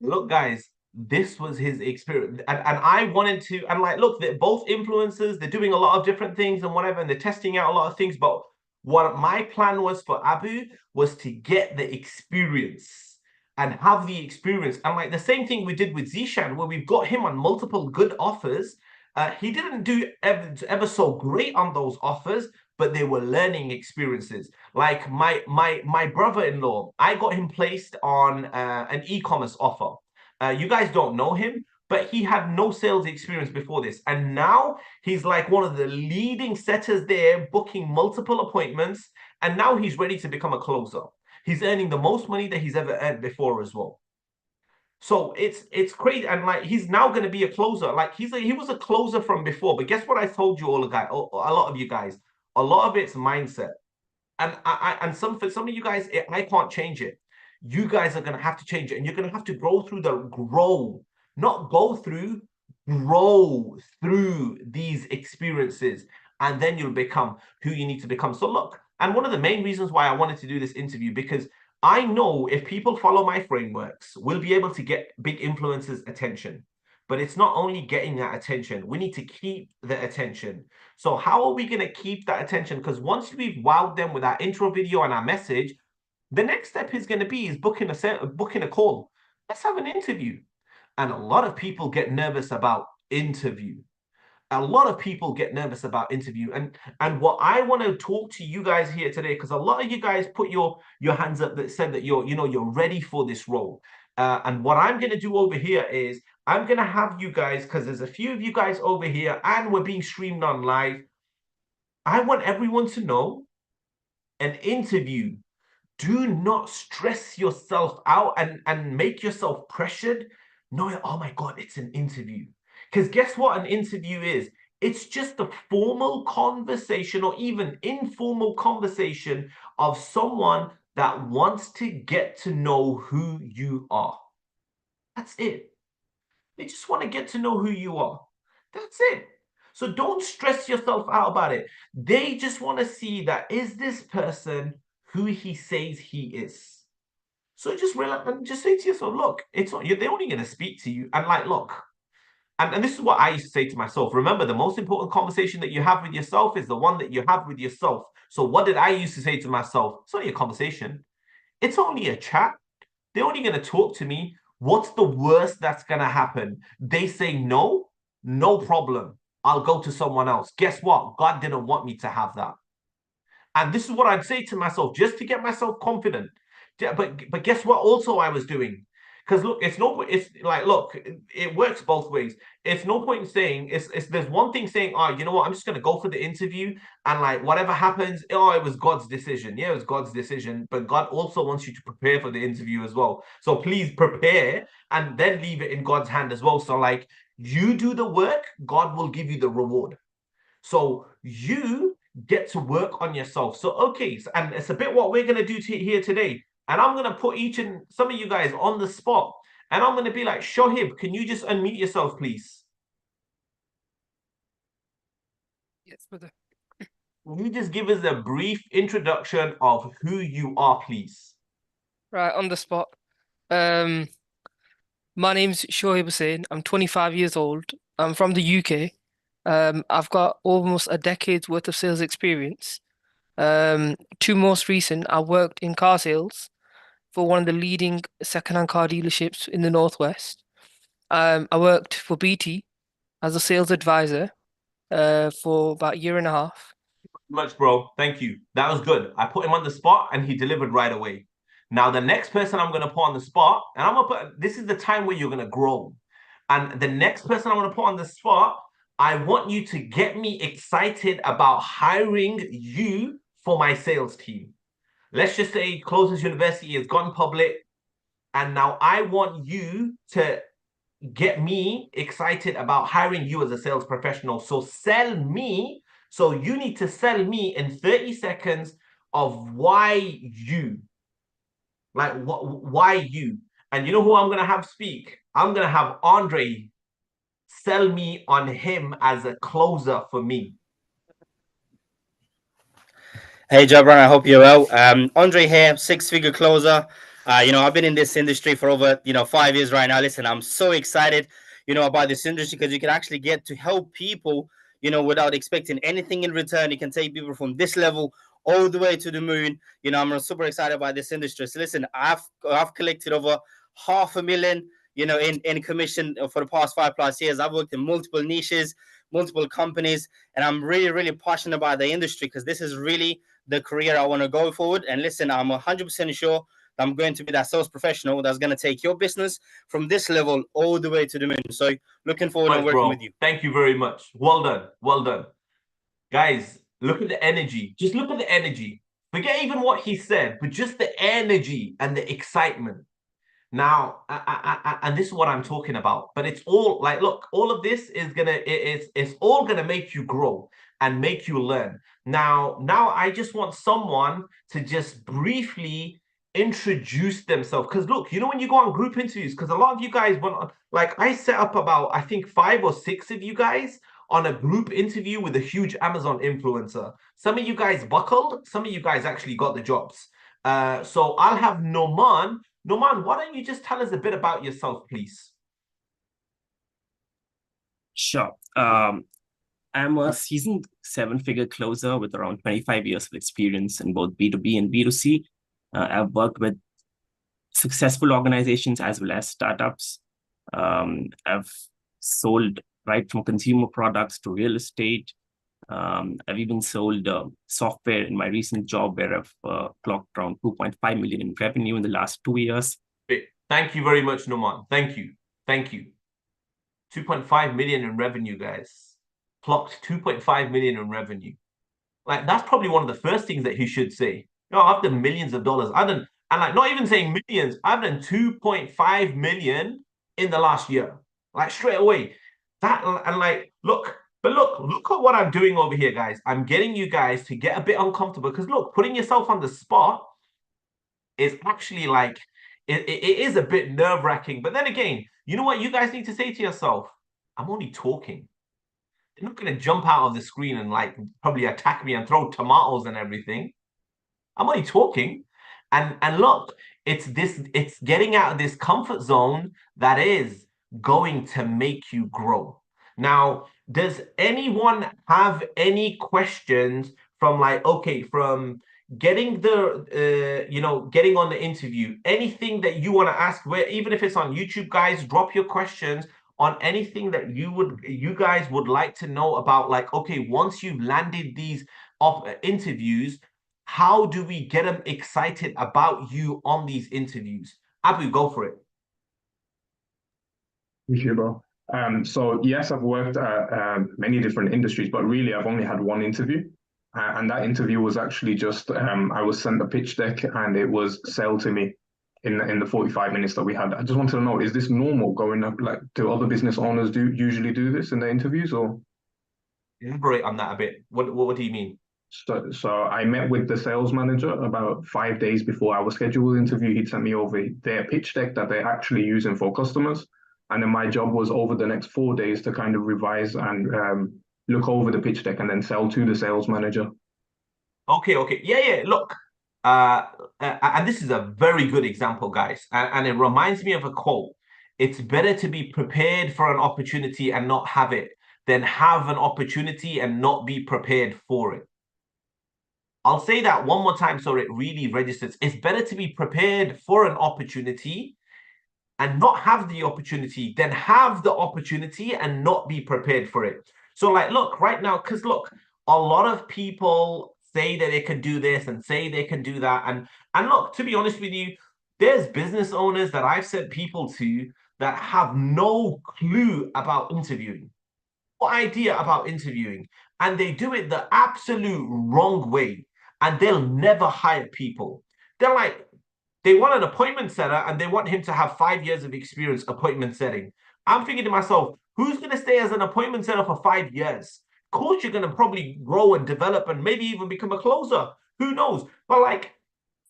A: Look, guys, this was his experience. And I wanted to, and like, look, they're both influencers. They're doing a lot of different things and whatever, and they're testing out a lot of things. But what my plan was for Abu was to get the experience and have the experience. And like the same thing we did with Zishan, where we've got him on multiple good offers. He didn't do ever so great on those offers, but they were learning experiences. Like my brother-in-law, I got him placed on an e-commerce offer. You guys don't know him, but he had no sales experience before this. And now he's like one of the leading setters there, booking multiple appointments. And now he's ready to become a closer. He's earning the most money that he's ever earned before as well. So it's crazy, and like he's now going to be a closer. Like he was a closer from before, but guess what? I told you all, a lot of you guys, a lot of it's mindset, and for some of you guys, I can't change it. You guys are going to have to change it, and you're going to have to grow through these experiences, and then you'll become who you need to become. So look, and one of the main reasons why I wanted to do this interview, because I know if people follow my frameworks, we'll be able to get big influencers' attention. But it's not only getting that attention, we need to keep the attention. So how are we going to keep that attention? Because once we've wowed them with our intro video and our message, the next step is going to be booking a call. Let's have an interview. And a lot of people get nervous about interview. A lot of people get nervous about interview, and what I want to talk to you guys here today, because a lot of you guys put your hands up that said that you're ready for this role, and what I'm going to do over here is I'm going to have you guys, because there's a few of you guys over here and we're being streamed on live. I want everyone to know an interview. Do not stress yourself out and make yourself pressured knowing, oh my God, it's an interview. Because guess what an interview is? It's just a formal conversation or even informal conversation of someone that wants to get to know who you are. That's it. They just want to get to know who you are. That's it. So don't stress yourself out about it. They just want to see that, is this person who he says he is? So just relax and just say to yourself, look, it's not, they're only going to speak to you. And like, look, and this is what I used to say to myself. Remember, the most important conversation that you have with yourself is the one that you have with yourself. So what did I used to say to myself? It's only a conversation. It's only a chat. They're only going to talk to me. What's the worst that's going to happen? They say no, no problem. I'll go to someone else. Guess what? God didn't want me to have that. And this is what I'd say to myself, just to get myself confident. But guess what also I was doing? Because look, it's like, look, it works both ways. It's no point in saying, there's one thing saying, oh, you know what, I'm just going to go for the interview and like whatever happens, oh, it was God's decision. Yeah, it was God's decision. But God also wants you to prepare for the interview as well. So please prepare and then leave it in God's hand as well. So like, you do the work, God will give you the reward. So you get to work on yourself. So, okay, and it's a bit what we're going to do here today. And I'm going to put each and some of you guys on the spot. And I'm going to be like, Shoaib, can you just unmute yourself, please?
G: Yes, brother.
A: Can you just give us a brief introduction of who you are, please?
G: Right, on the spot. My name's Shoaib Hussain. I'm 25 years old. I'm from the UK. I've got almost a decade's worth of sales experience. Two most recent, I worked in car sales for one of the leading second-hand car dealerships in the Northwest. I worked for BT as a sales advisor for about a year and a half.
A: Much, bro. Thank you. That was good. I put him on the spot and he delivered right away. Now, the next person I'm going to put on the spot, and I'm going to put, this is the time where you're going to grow. And the next person I'm going to put on the spot, I want you to get me excited about hiring you for my sales team. Let's just say Closers University has gone public, and now I want you to get me excited about hiring you as a sales professional. So sell me. So you need to sell me in 30 seconds of why you. Like, why you? And you know who I'm going to have speak? I'm going to have Andre sell me on him as a closer for me.
D: Hey, Jabran, I hope you're well. Andre here, six-figure closer. I've been in this industry for over, 5 years right now. Listen, I'm so excited, about this industry because you can actually get to help people, without expecting anything in return. You can take people from this level all the way to the moon. I'm super excited about this industry. So listen, I've collected over $500,000, in commission for the past 5+ years. I've worked in multiple niches, multiple companies, and I'm really, really passionate about the industry because this is really the career I want to go forward. And listen, I'm 100% sure that I'm going to be that sales professional that's going to take your business from this level all the way to the moon. So looking forward to working with you.
A: Thank you very much. Well done. Well done. Guys, look at the energy. Just look at the energy. Forget even what he said, but just the energy and the excitement. Now, and this is what I'm talking about, but it's all like, look, all of this is it's all gonna make you grow and make you learn. Now I just want someone to just briefly introduce themselves. Because look, when you go on group interviews, because a lot of you guys want, like, I set up about, I think 5 or 6 of you guys on a group interview with a huge Amazon influencer. Some of you guys buckled, some of you guys actually got the jobs. So I'll have Noman. Noman, why don't you just tell us a bit about yourself, please?
E: Sure. I'm a seasoned 7-figure closer with around 25 years of experience in both B2B and B2C. I've worked with successful organizations as well as startups. I've sold right from consumer products to real estate. I've even sold software in my recent job where I've clocked around 2.5 million in revenue in the last 2 years.
A: Thank you very much, Noman. Thank you. 2.5 million in revenue, guys. Clocked 2.5 million in revenue. Like, that's probably one of the first things that he should say. I've done millions of dollars. I've done, and like, not even saying millions, I've done 2.5 million in the last year. Like, straight away. That, and like, look, But look at what I'm doing over here, guys. I'm getting you guys to get a bit uncomfortable because look, putting yourself on the spot is actually like, it is a bit nerve-wracking. But then again, you know what you guys need to say to yourself? I'm only talking. They're not going to jump out of the screen and like probably attack me and throw tomatoes and everything. I'm only talking. And look, it's getting out of this comfort zone that is going to make you grow. Now, does anyone have any questions from like, okay, from getting the getting on the interview, anything that you want to ask, where even if it's on YouTube, guys, drop your questions on anything that you guys would like to know about, like, okay, once you've landed these interviews, how do we get them excited about you on these interviews? Abu, go for it.
F: Thank you, bro. So yes, I've worked at many different industries, but really I've only had one interview. And that interview was actually just, I was sent a pitch deck and it was sold to me in the 45 minutes that we had. I just wanted to know, is this normal going up? Like, do other business owners usually do this in their interviews, or?
A: Elaborate on that a bit. What do you mean?
F: So I met with the sales manager about 5 days before our scheduled interview. He'd sent me over their pitch deck that they're actually using for customers. And then my job was over the next 4 days to kind of revise and look over the pitch deck and then sell to the sales manager.
A: Okay. Yeah. Look, and this is a very good example, guys. And it reminds me of a quote. It's better to be prepared for an opportunity and not have it than have an opportunity and not be prepared for it. I'll say that one more time so it really registers. It's better to be prepared for an opportunity and not have the opportunity than have the opportunity and not be prepared for it. So like, look, right now, because look, a lot of people say that they can do this and say they can do that. And look, to be honest with you, there's business owners that I've sent people to that have no clue about interviewing, no idea about interviewing, and they do it the absolute wrong way, and they'll never hire people. They're like, they want an appointment setter and they want him to have 5 years of experience appointment setting. I'm thinking to myself, who's going to stay as an appointment setter for 5 years? Of course, you're going to probably grow and develop and maybe even become a closer. Who knows? But like,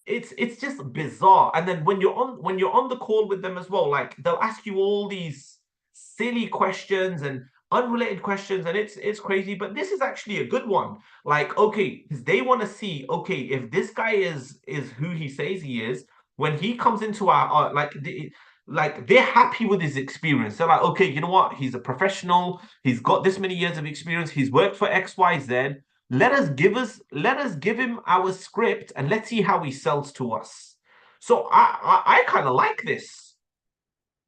A: it's just bizarre. And then when you're on the call with them as well, like they'll ask you all these silly questions and unrelated questions, and it's crazy. But this is actually a good one. Like, okay, because they want to see, okay, if this guy is who he says he is, when he comes into our like they're happy with his experience. They're like, okay, you know what? He's a professional. He's got this many years of experience. He's worked for XYZ. Let us give him our script and let's see how he sells to us. So I kind of like this.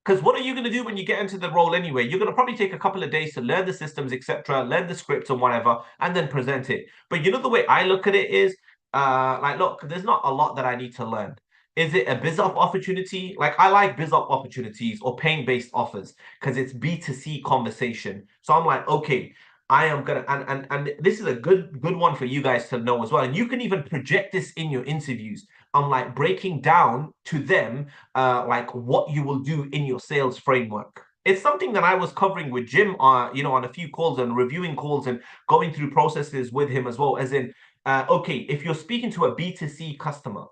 A: Because what are you going to do when you get into the role anyway? You're going to probably take a couple of days to learn the systems, etc., learn the script and whatever, and then present it. But you know, the way I look at it is, like, look, there's not a lot that I need to learn. Is it a biz op opportunity? Like, I like biz op opportunities or paying-based offers because it's B2C conversation. So I'm like, okay, I am gonna, and this is a good one for you guys to know as well. And you can even project this in your interviews. I'm like breaking down to them like what you will do in your sales framework. It's something that I was covering with Jim on a few calls and reviewing calls and going through processes with him as well. As in, okay, if you're speaking to a B2C customer,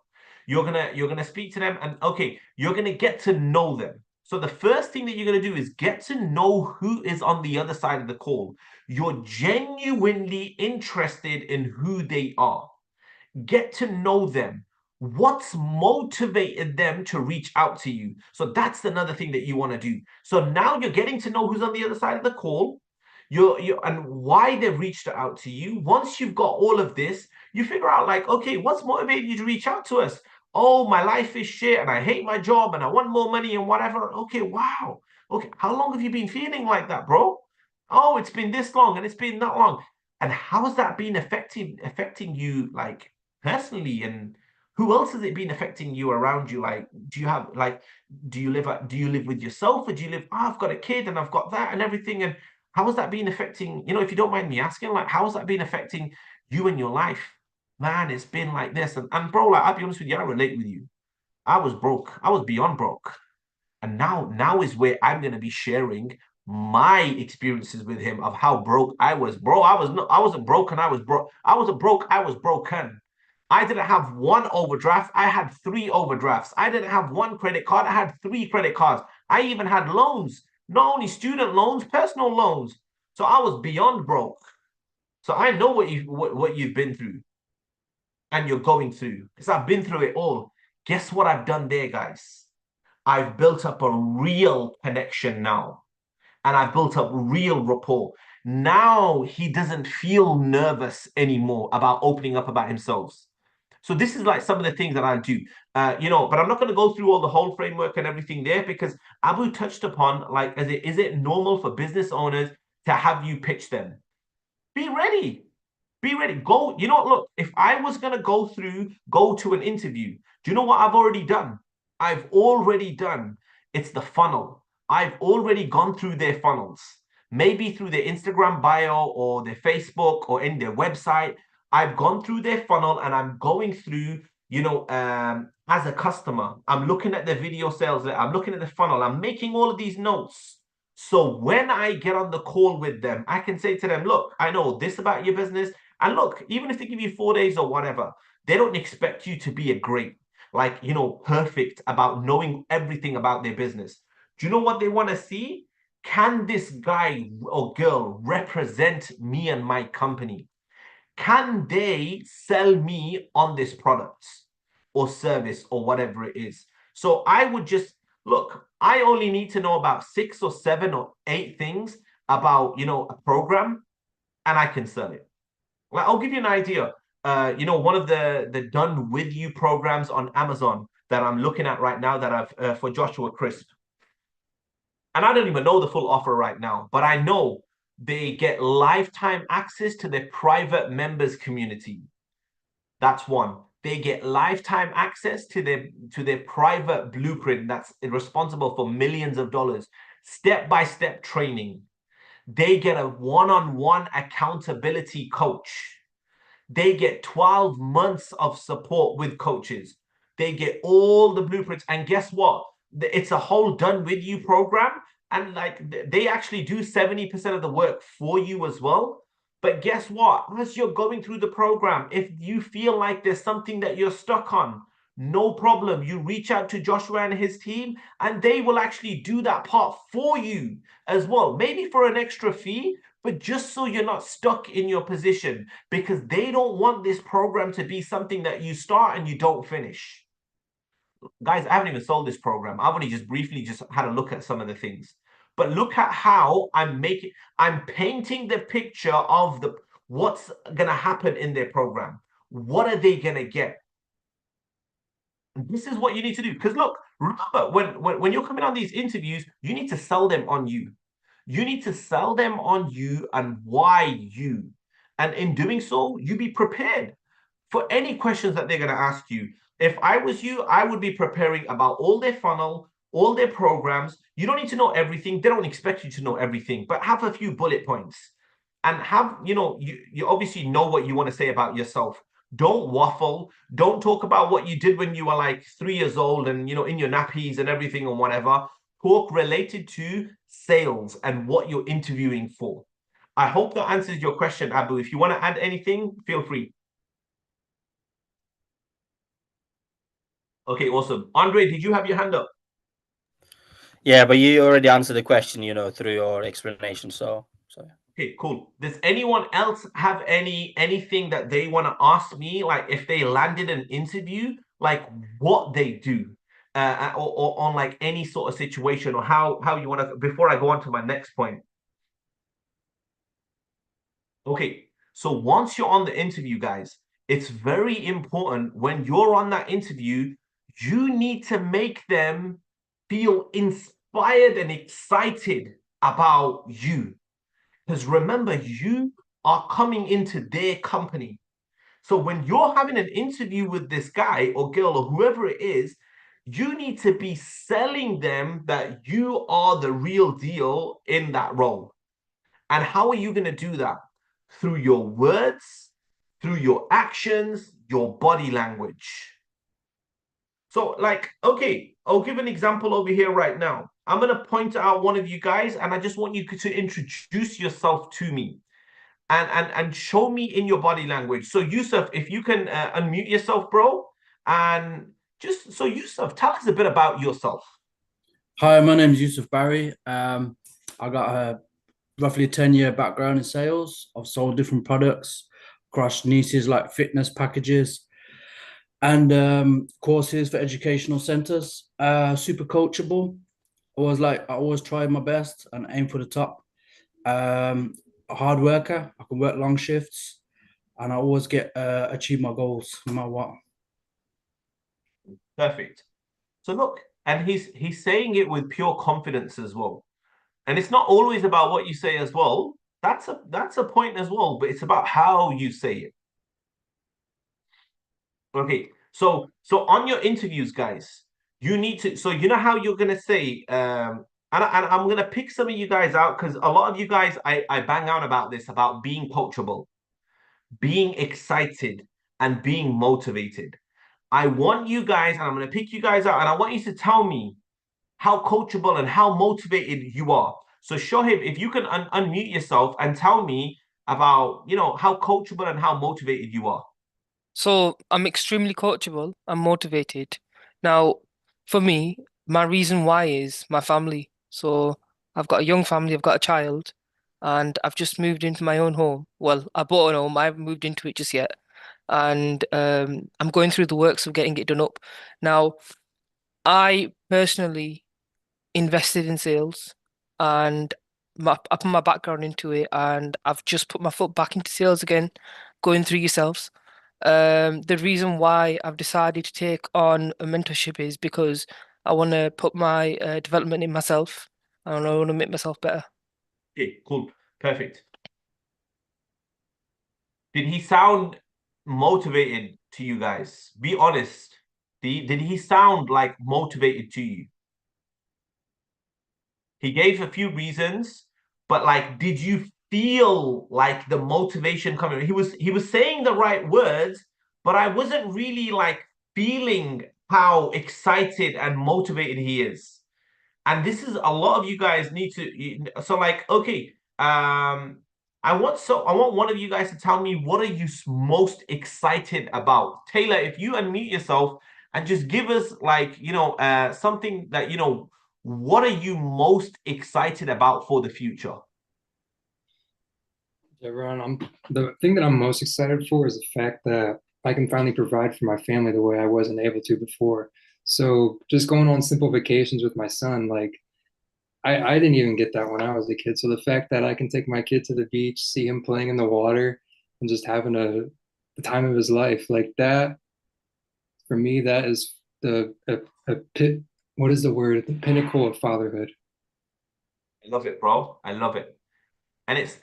A: you're gonna speak to them, and okay, you're gonna get to know them. So the first thing that you're gonna do is get to know who is on the other side of the call. You're genuinely interested in who they are. Get to know them. What's motivated them to reach out to you? So that's another thing that you want to do. So now you're getting to know who's on the other side of the call, and why they've reached out to you. Once you've got all of this, you figure out like, okay, what's motivated you to reach out to us? Oh, my life is shit and I hate my job and I want more money and whatever. Okay, wow. Okay, how long have you been feeling like that, bro? Oh, it's been this long and it's been that long. And how has that been affecting you like personally, and who else has it been affecting you around you? Like, do you live with yourself, or do you live, I've got a kid and I've got that and everything, and how has that been affecting, if you don't mind me asking, like, how has that been affecting you in your life? Man, it's been like this. And bro, like, I'll be honest with you, I relate with you. I was broke. I was beyond broke. And now is where I'm going to be sharing my experiences with him of how broke I was. Bro, I wasn't broken, I was broke. I wasn't broke, I was broken. I didn't have one overdraft, I had 3 overdrafts. I didn't have one credit card, I had 3 credit cards. I even had loans, not only student loans, personal loans. So I was beyond broke. So I know what you've been through and you're going through, because I've been through it all. Guess what I've done there, guys? I've built up a real connection now, and I've built up real rapport. Now he doesn't feel nervous anymore about opening up about himself. So this is like some of the things that I do, you know, but I'm not going to go through all the whole framework and everything there, because Abu touched upon, like, is it normal for business owners to have you pitch them? Be ready. Be ready. Go, you know, look, if I was going to go to an interview, do you know what I've already done? I've already done. It's the funnel. I've already gone through their funnels, maybe through their Instagram bio or their Facebook or in their website. I've gone through their funnel and I'm going through, you know, as a customer, I'm looking at the video sales, I'm looking at the funnel, I'm making all of these notes. So when I get on the call with them, I can say to them, look, I know this about your business. And look, even if they give you 4 days or whatever, they don't expect you to be a great, like, you know, perfect about knowing everything about their business. Do you know what they want to see? Can this guy or girl represent me and my company? Can they sell me on this product or service or whatever it is? So I would just, look, I only need to know about 6 or 7 or 8 things about, you know, a program, and I can sell it. Well, I'll give you an idea. You know, one of the Done With You programs on Amazon that I'm looking at right now, that I've for Joshua Crisp. And I don't even know the full offer right now, but I know they get lifetime access to their private members community. That's one. They get lifetime access to their private blueprint that's responsible for millions of dollars, step-by-step training. They get a one-on-one accountability coach. They get 12 months of support with coaches. They get all the blueprints. And guess what? It's a whole Done With You program. And like, they actually do 70% of the work for you as well. But guess what? As you're going through the program, if you feel like there's something that you're stuck on, no problem. You reach out to Joshua and his team, and they will actually do that part for you as well. Maybe for an extra fee, but just so you're not stuck in your position, because they don't want this program to be something that you start and you don't finish. Guys, I haven't even sold this program. I've only just briefly had a look at some of the things. But look at how I'm painting the picture of what's going to happen in their program. What are they going to get? This is what you need to do. Because look, remember, when you're coming on these interviews, you need to sell them on you. You need to sell them on you and why you. And in doing so, you be prepared for any questions that they're going to ask you. If I was you, I would be preparing about all their funnel, all their programs. You don't need to know everything. They don't expect you to know everything, but have a few bullet points and have, you know, you obviously know what you want to say about yourself. Don't waffle. Don't talk about what you did when you were like 3 years old and, you know, in your nappies and everything or whatever. Talk related to sales and what you're interviewing for. I hope that answers your question, Abu. If you want to add anything, feel free. Okay, awesome. Andre, did you have your hand up?
D: Yeah, but you already answered the question, you know, through your explanation. So.
A: Okay, cool. Does anyone else have anything that they want to ask me, like if they landed an interview, like what they do, or on like any sort of situation, or how you want to, before I go on to my next point? Okay, so once you're on the interview, guys, it's very important when you're on that interview, you need to make them feel inspired and excited about you. Because remember, you are coming into their company. So when you're having an interview with this guy or girl or whoever it is, you need to be selling them that you are the real deal in that role. And how are you going to do that? Through your words, through your actions, your body language. So like, okay, I'll give an example over here right now. I'm going to point out one of you guys, and I just want you to introduce yourself to me and show me in your body language. So Yusuf, if you can unmute yourself, bro, and just so Yusuf, tell us a bit about yourself.
H: Hi, my name is Yusuf Barry. I got a roughly 10-year background in sales. I've sold different products across niches like fitness packages and courses for educational centers. Super coachable. I always try my best and aim for the top. A hard worker. I can work long shifts, and I always achieve my goals no matter what.
A: Perfect. So look, and he's saying it with pure confidence as well. And it's not always about what you say as well. That's a point as well, but it's about how you say it. Okay, so on your interviews, guys, you need to, so you know how you're gonna say, and I'm gonna pick some of you guys out because a lot of you guys I bang on about this, about being coachable, being excited, and being motivated. I want you guys, and I'm gonna pick you guys out, and I want you to tell me how coachable and how motivated you are. So Shoaib, if you can unmute yourself and tell me about, you know, how coachable and how motivated you are.
G: So I'm extremely coachable. I'm motivated. Now, for me, my reason why is my family. So I've got a young family, I've got a child, and I've just moved into my own home. Well, I bought an home, I haven't moved into it just yet. And I'm going through the works of getting it done up. Now, I personally invested in sales and I put my background into it, and I've just put my foot back into sales again, going through yourselves. The reason why I've decided to take on a mentorship is because I want to put my development in myself, and I want to make myself better.
A: Okay, cool, perfect. Did he sound motivated to you guys? Be honest. Did he sound like motivated to you? He gave a few reasons, but like, did you feel like the motivation coming? He was saying the right words, but I wasn't really like feeling how excited and motivated he is. And this is a lot of you guys need to, so like, okay, I want one of you guys to tell me, what are you most excited about? Taylor, if you unmute yourself and just give us like, you know, something that, you know, what are you most excited about for the future?
I: Everyone, the thing that I'm most excited for is the fact that I can finally provide for my family the way I wasn't able to before. So just going on simple vacations with my son, like I didn't even get that when I was a kid. So the fact that I can take my kid to the beach, see him playing in the water, and just having the time of his life, like that, for me, that is what is the word? The pinnacle of fatherhood.
A: I love it, bro. I love it. And it's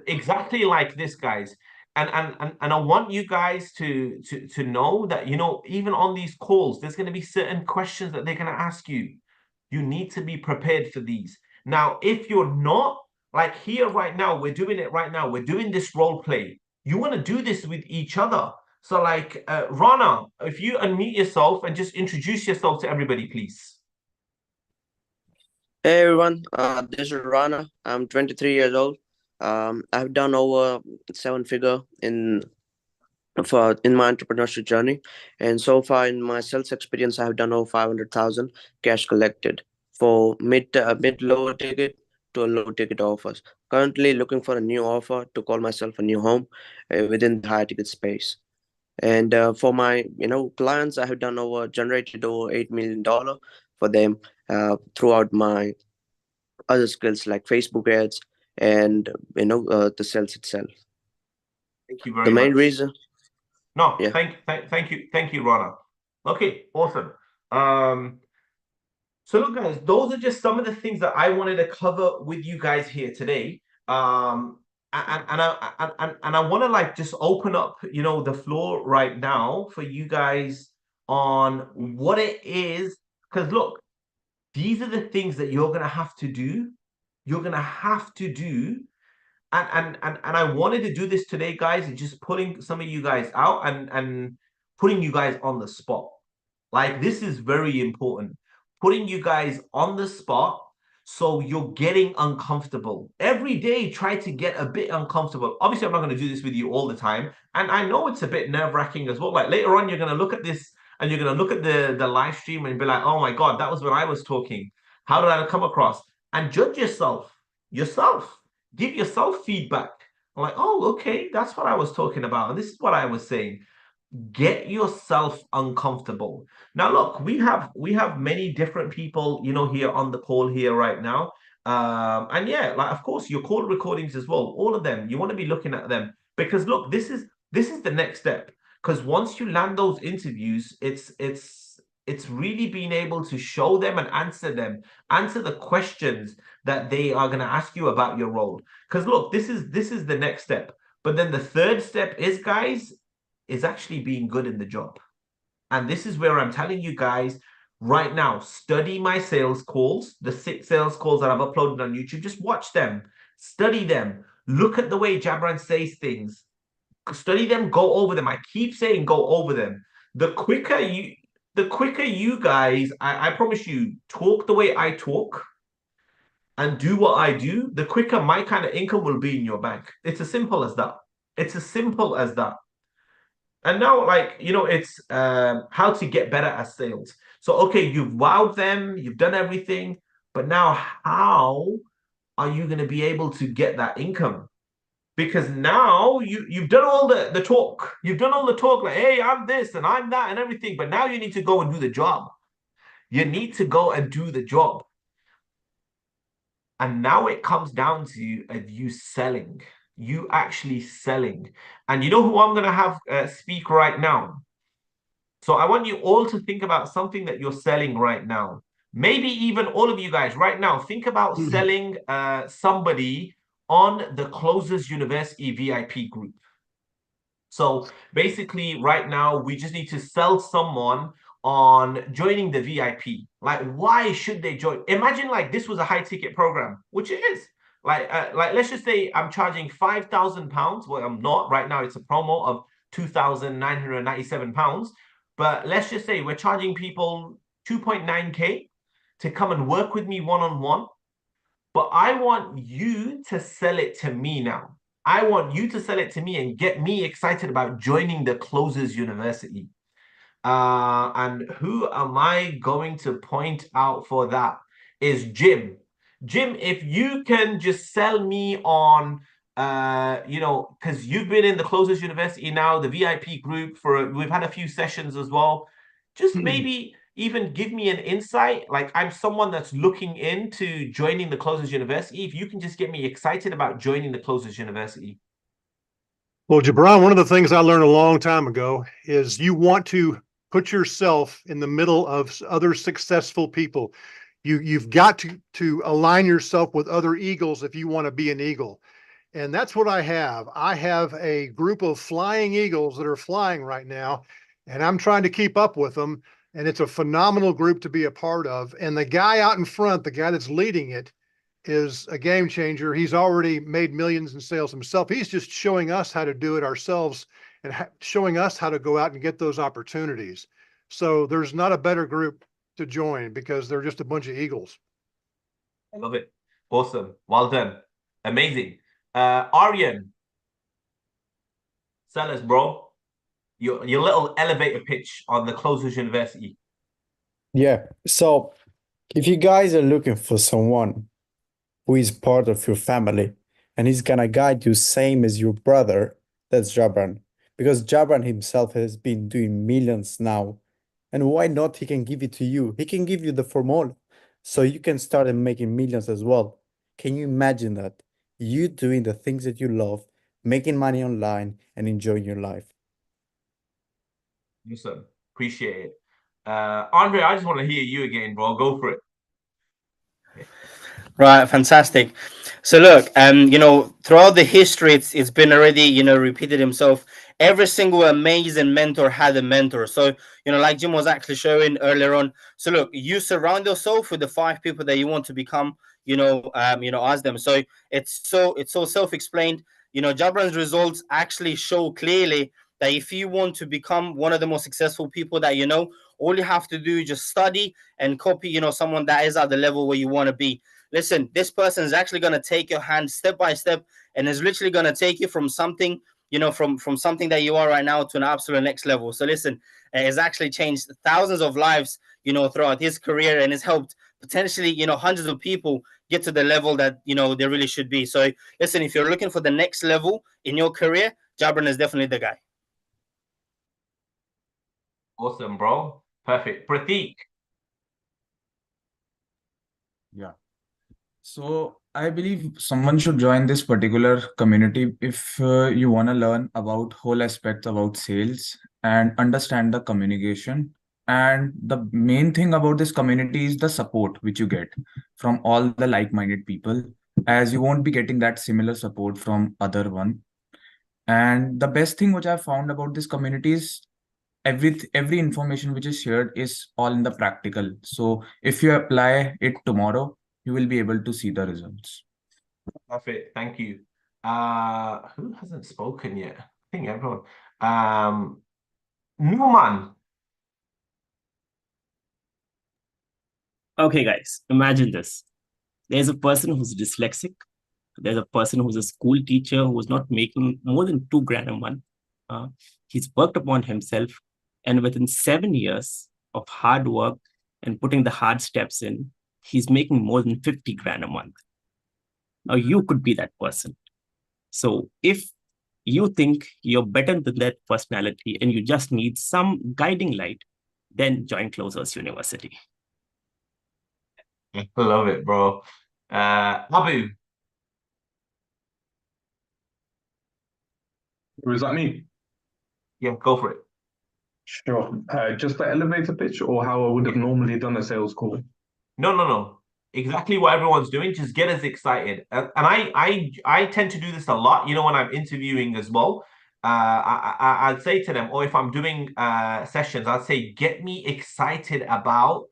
A: exactly like this, guys. And I want you guys to know that, you know, even on these calls, there's going to be certain questions that they're going to ask you. You need to be prepared for these. Now, if you're not, like here right now, we're doing it right now. We're doing this role play. You want to do this with each other. So like, Rana, if you unmute yourself and just introduce yourself to everybody, please.
J: Hey everyone, this is Rana. I'm 23 years old. I've done over 7-figure in my entrepreneurship journey, and so far in my sales experience, I have done over 500,000 cash collected for mid lower ticket to a low ticket offers. Currently looking for a new offer to call myself a new home within the high ticket space. And for my clients, I have generated over $8 million for them throughout my other skills like Facebook ads and the sales itself.
A: Thank you very much.
J: The main reason.
A: No, yeah. Thank you, Rana. Okay, awesome. So look, guys, those are just some of the things that I wanted to cover with you guys here today. And I want to like just open up, you know, the floor right now for you guys on what it is. Because look, these are the things that you're gonna have to do. You're gonna have to do. And I wanted to do this today, guys, and just pulling some of you guys out and putting you guys on the spot. Like, this is very important. putting you guys on the spot. So you're getting uncomfortable. Every day, try to get a bit uncomfortable. Obviously, I'm not going to do this with you all the time. And I know it's a bit nerve-wracking as well. Like later on, you're going to look at this and you're going to look at the live stream and be like, oh my God, that was when I was talking. How did I come across? And judge yourself. Give yourself feedback. I'm like, oh, okay, that's what I was talking about. And this is what I was saying. Get yourself uncomfortable. Now look, we have many different people, you know, here on the call here right now, and yeah, like of course your call recordings as well, all of them, you want to be looking at them, because look, this is the next step, because once you land those interviews, it's really being able to show them and answer the questions that they are going to ask you about your role. Because look, this is the next step. But then the third step is, guys, is actually being good in the job. And this is where I'm telling you guys right now, study my sales calls, the 6 sales calls that I've uploaded on YouTube. Just watch them, study them, look at the way Jabran says things, study them, go over them. I keep saying go over them. The quicker you guys, I promise you, talk the way I talk and do what I do, the quicker my kind of income will be in your bank. It's as simple as that. It's as simple as that. And now, like, you know, it's how to get better at sales. So, okay, you've wowed them, you've done everything, but now how are you going to be able to get that income? Because now you've done all the talk. You've done all the talk like, hey, I'm this and I'm that and everything. But now you need to go and do the job. You need to go and do the job. And now it comes down to you selling. You actually selling. And you know who I'm going to have speak right now? So I want you all to think about something that you're selling right now. Maybe even all of you guys right now, think about selling somebody on the Closers University VIP group. So basically right now, we just need to sell someone on joining the VIP. Like, why should they join? Imagine like this was a high ticket program, which it is. Like let's just say I'm charging £5,000. Well, I'm not right now. It's a promo of £2,997. But let's just say we're charging people 2.9K to come and work with me one-on-one. But I want you to sell it to me now. I want you to sell it to me and get me excited about joining the Closers University. And who am I going to point out for that is Jim. Jim, if you can just sell me on, you know, because you've been in the Closers University now, the VIP group, we've had a few sessions as well. Just maybe even give me an insight. Like, I'm someone that's looking into joining the Closers University. If you can just get me excited about joining the Closers University.
K: Well, Jabran, one of the things I learned a long time ago is you want to put yourself in the middle of other successful people. You've got to align yourself with other eagles if you want to be an eagle. And that's what I have. I have a group of flying eagles that are flying right now, and I'm trying to keep up with them. And it's a phenomenal group to be a part of. And the guy out in front, the guy that's leading it, is a game changer. He's already made millions in sales himself. He's just showing us how to do it ourselves and showing us how to go out and get those opportunities. So there's not a better group to join because they're just a bunch of eagles.
A: I love it. Awesome. Well done. Amazing. Aryan, sell us, bro. Your little elevator pitch on the Closers University.
L: Yeah. So if you guys are looking for someone who is part of your family and he's gonna guide you same as your brother, that's Jabran. Because Jabran himself has been doing millions now. And why not? He can give it to you. He can give you the formula. So you can start making millions as well. Can you imagine that? You doing the things that you love, making money online and enjoying your life.
A: Awesome. Appreciate it. Andre, I just want to hear you again, bro. Go for it.
D: Right, fantastic. So look, you know, throughout the history, it's been already, you know, repeated himself. Every single amazing mentor had a mentor. So, you know, like Jim was actually showing earlier on. So look, you surround yourself with the 5 people that you want to become, you know, as them. So it's so self-explained. You know, Jabran's results actually show clearly that if you want to become one of the most successful people that you know, all you have to do is just study and copy, you know, someone that is at the level where you want to be. Listen, this person is actually going to take your hand step by step and is literally going to take you from something, you know, from something that you are right now to an absolute next level. So listen, it's actually changed thousands of lives, you know, throughout his career, and has helped potentially, you know, hundreds of people get to the level that, you know, they really should be. So listen, if you're looking for the next level in your career, Jabran is definitely the guy.
A: Awesome, bro. Perfect. Prateek.
M: Yeah. So I believe someone should join this particular community if you want to learn about whole aspects about sales and understand the communication. And the main thing about this community is the support which you get from all the like-minded people, as you won't be getting that similar support from other one. And the best thing which I found about this community is every information which is shared is all in the practical. So if you apply it tomorrow, you will be able to see the results.
A: Perfect. Thank you. Who hasn't spoken yet? I think everyone. Numan.
E: Okay, guys, imagine this. There's a person who's dyslexic. There's a person who's a school teacher who's not making more than 2 grand a month. He's worked upon himself, and within 7 years of hard work and putting the hard steps in, he's making more than 50 grand a month. Now you could be that person. So if you think you're better than that personality and you just need some guiding light, then join Closers University.
A: Love it, bro. Abu.
F: Was that me?
A: Yeah, go for it.
F: Sure. Just the elevator pitch, or how I would have normally done a sales call?
A: No. Exactly what everyone's doing. Just get us excited. And I tend to do this a lot. You know, when I'm interviewing as well, I'd say to them, or if I'm doing sessions, I'd say, get me excited about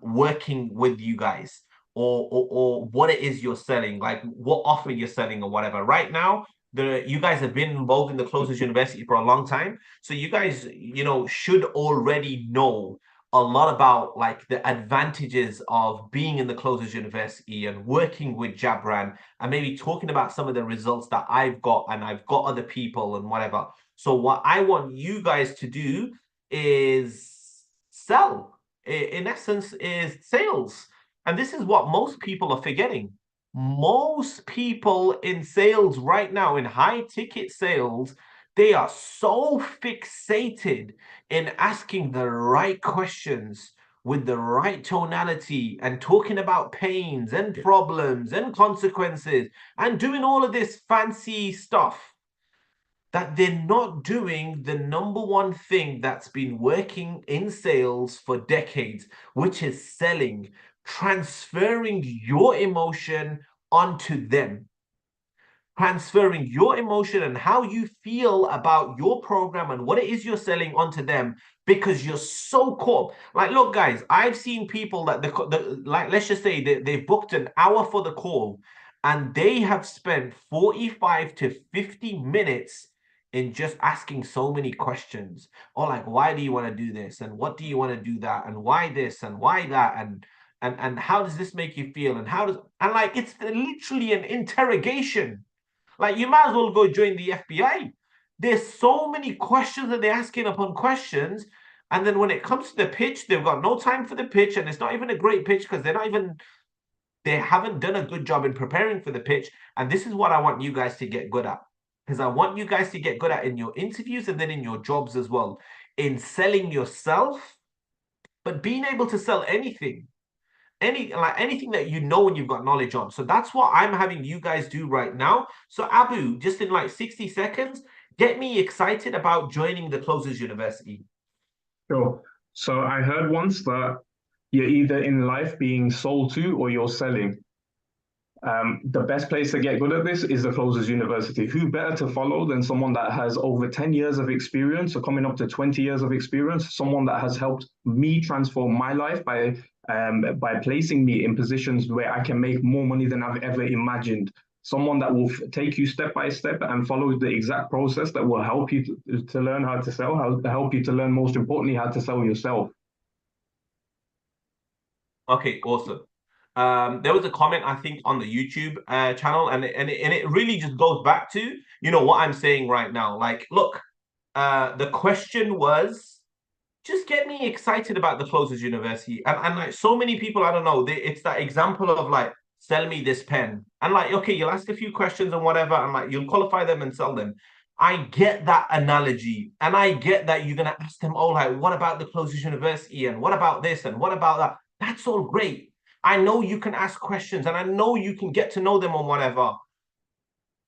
A: working with you guys, or what it is you're selling, like what offer you're selling or whatever. Right now, you guys have been involved in the Closers University for a long time, so you guys, you know, should already know a lot about like the advantages of being in the Closers University and working with Jabran, and maybe talking about some of the results that I've got and I've got other people and whatever. So what I want you guys to do is sell. In essence, is sales. And this is what most people are forgetting. Most people in sales right now, in high ticket sales, they are so fixated in asking the right questions with the right tonality and talking about pains and problems and consequences and doing all of this fancy stuff, that they're not doing the number one thing that's been working in sales for decades, which is selling, transferring your emotion onto them. Transferring your emotion and how you feel about your program and what it is you're selling onto them, because you're so caught. Like, look, guys, I've seen people that, like, let's just say they've booked an hour for the call and they have spent 45 to 50 minutes in just asking so many questions, or like, why do you want to do this, and what do you want to do that, and why this and why that, and how does this make you feel, and like, it's literally an interrogation. Like, you might as well go join the FBI. There's so many questions that they're asking upon questions, and then when it comes to the pitch, they've got no time for the pitch, and it's not even a great pitch because they haven't done a good job in preparing for the pitch. And this is what I want you guys to get good at. Because I want you guys to get good at in your interviews and then in your jobs as well, in selling yourself, but being able to sell anything, anything that you know and you've got knowledge on. So that's what I'm having you guys do right now. So Abu, just in like 60 seconds, get me excited about joining the Closers University.
F: Sure. So I heard once that you're either in life being sold to or you're selling. The best place to get good at this is the Closers University. Who better to follow than someone that has over 10 years of experience, or coming up to 20 years of experience, someone that has helped me transform my life by placing me in positions where I can make more money than I've ever imagined. someone that will take you step by step and follow the exact process that will help you to learn how to sell, help you to learn, most importantly, how to sell yourself.
A: Okay, awesome. There was a comment, I think, on the YouTube channel, and it really just goes back to, you know, what I'm saying right now. Like, look, the question was, just get me excited about the Closers University. And like so many people, I don't know, it's that example of like, sell me this pen. And like, okay, you'll ask a few questions and whatever, and like you'll qualify them and sell them. I get that analogy, and I get that you're gonna ask them, oh, like, what about the Closers University, and what about this, and what about that? That's all great. I know you can ask questions, and I know you can get to know them or whatever.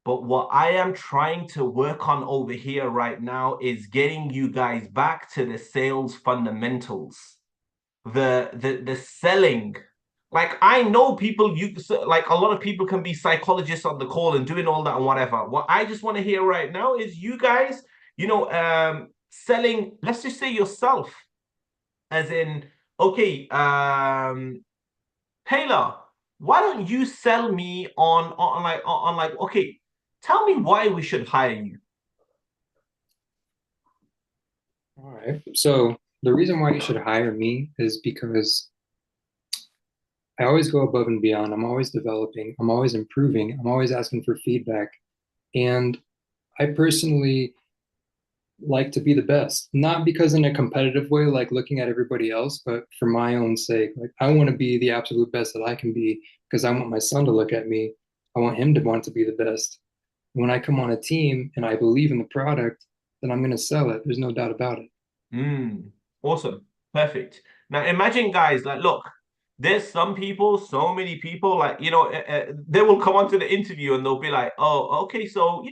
A: But what I am trying to work on over here right now is getting you guys back to the sales fundamentals, the selling. Like, I know people, like a lot of people can be psychologists on the call and doing all that and whatever. What I just want to hear right now is you guys, you know, selling, let's just say yourself, as in, okay, Taylor, why don't you sell me on like, okay, tell me why we should hire you.
I: All right. So the reason why you should hire me is because I always go above and beyond. I'm always developing. I'm always improving. I'm always asking for feedback. And I personally like to be the best, not because in a competitive way, like looking at everybody else, but for my own sake. Like, I want to be the absolute best that I can be because I want my son to look at me. I want him to want to be the best. When I come on a team and I believe in the product, then I'm going to sell it. There's no doubt about it.
A: Awesome. Perfect. Now imagine, guys, like, look, there's some people, so many people, like, you know, they will come onto the interview and they'll be like, oh, okay, so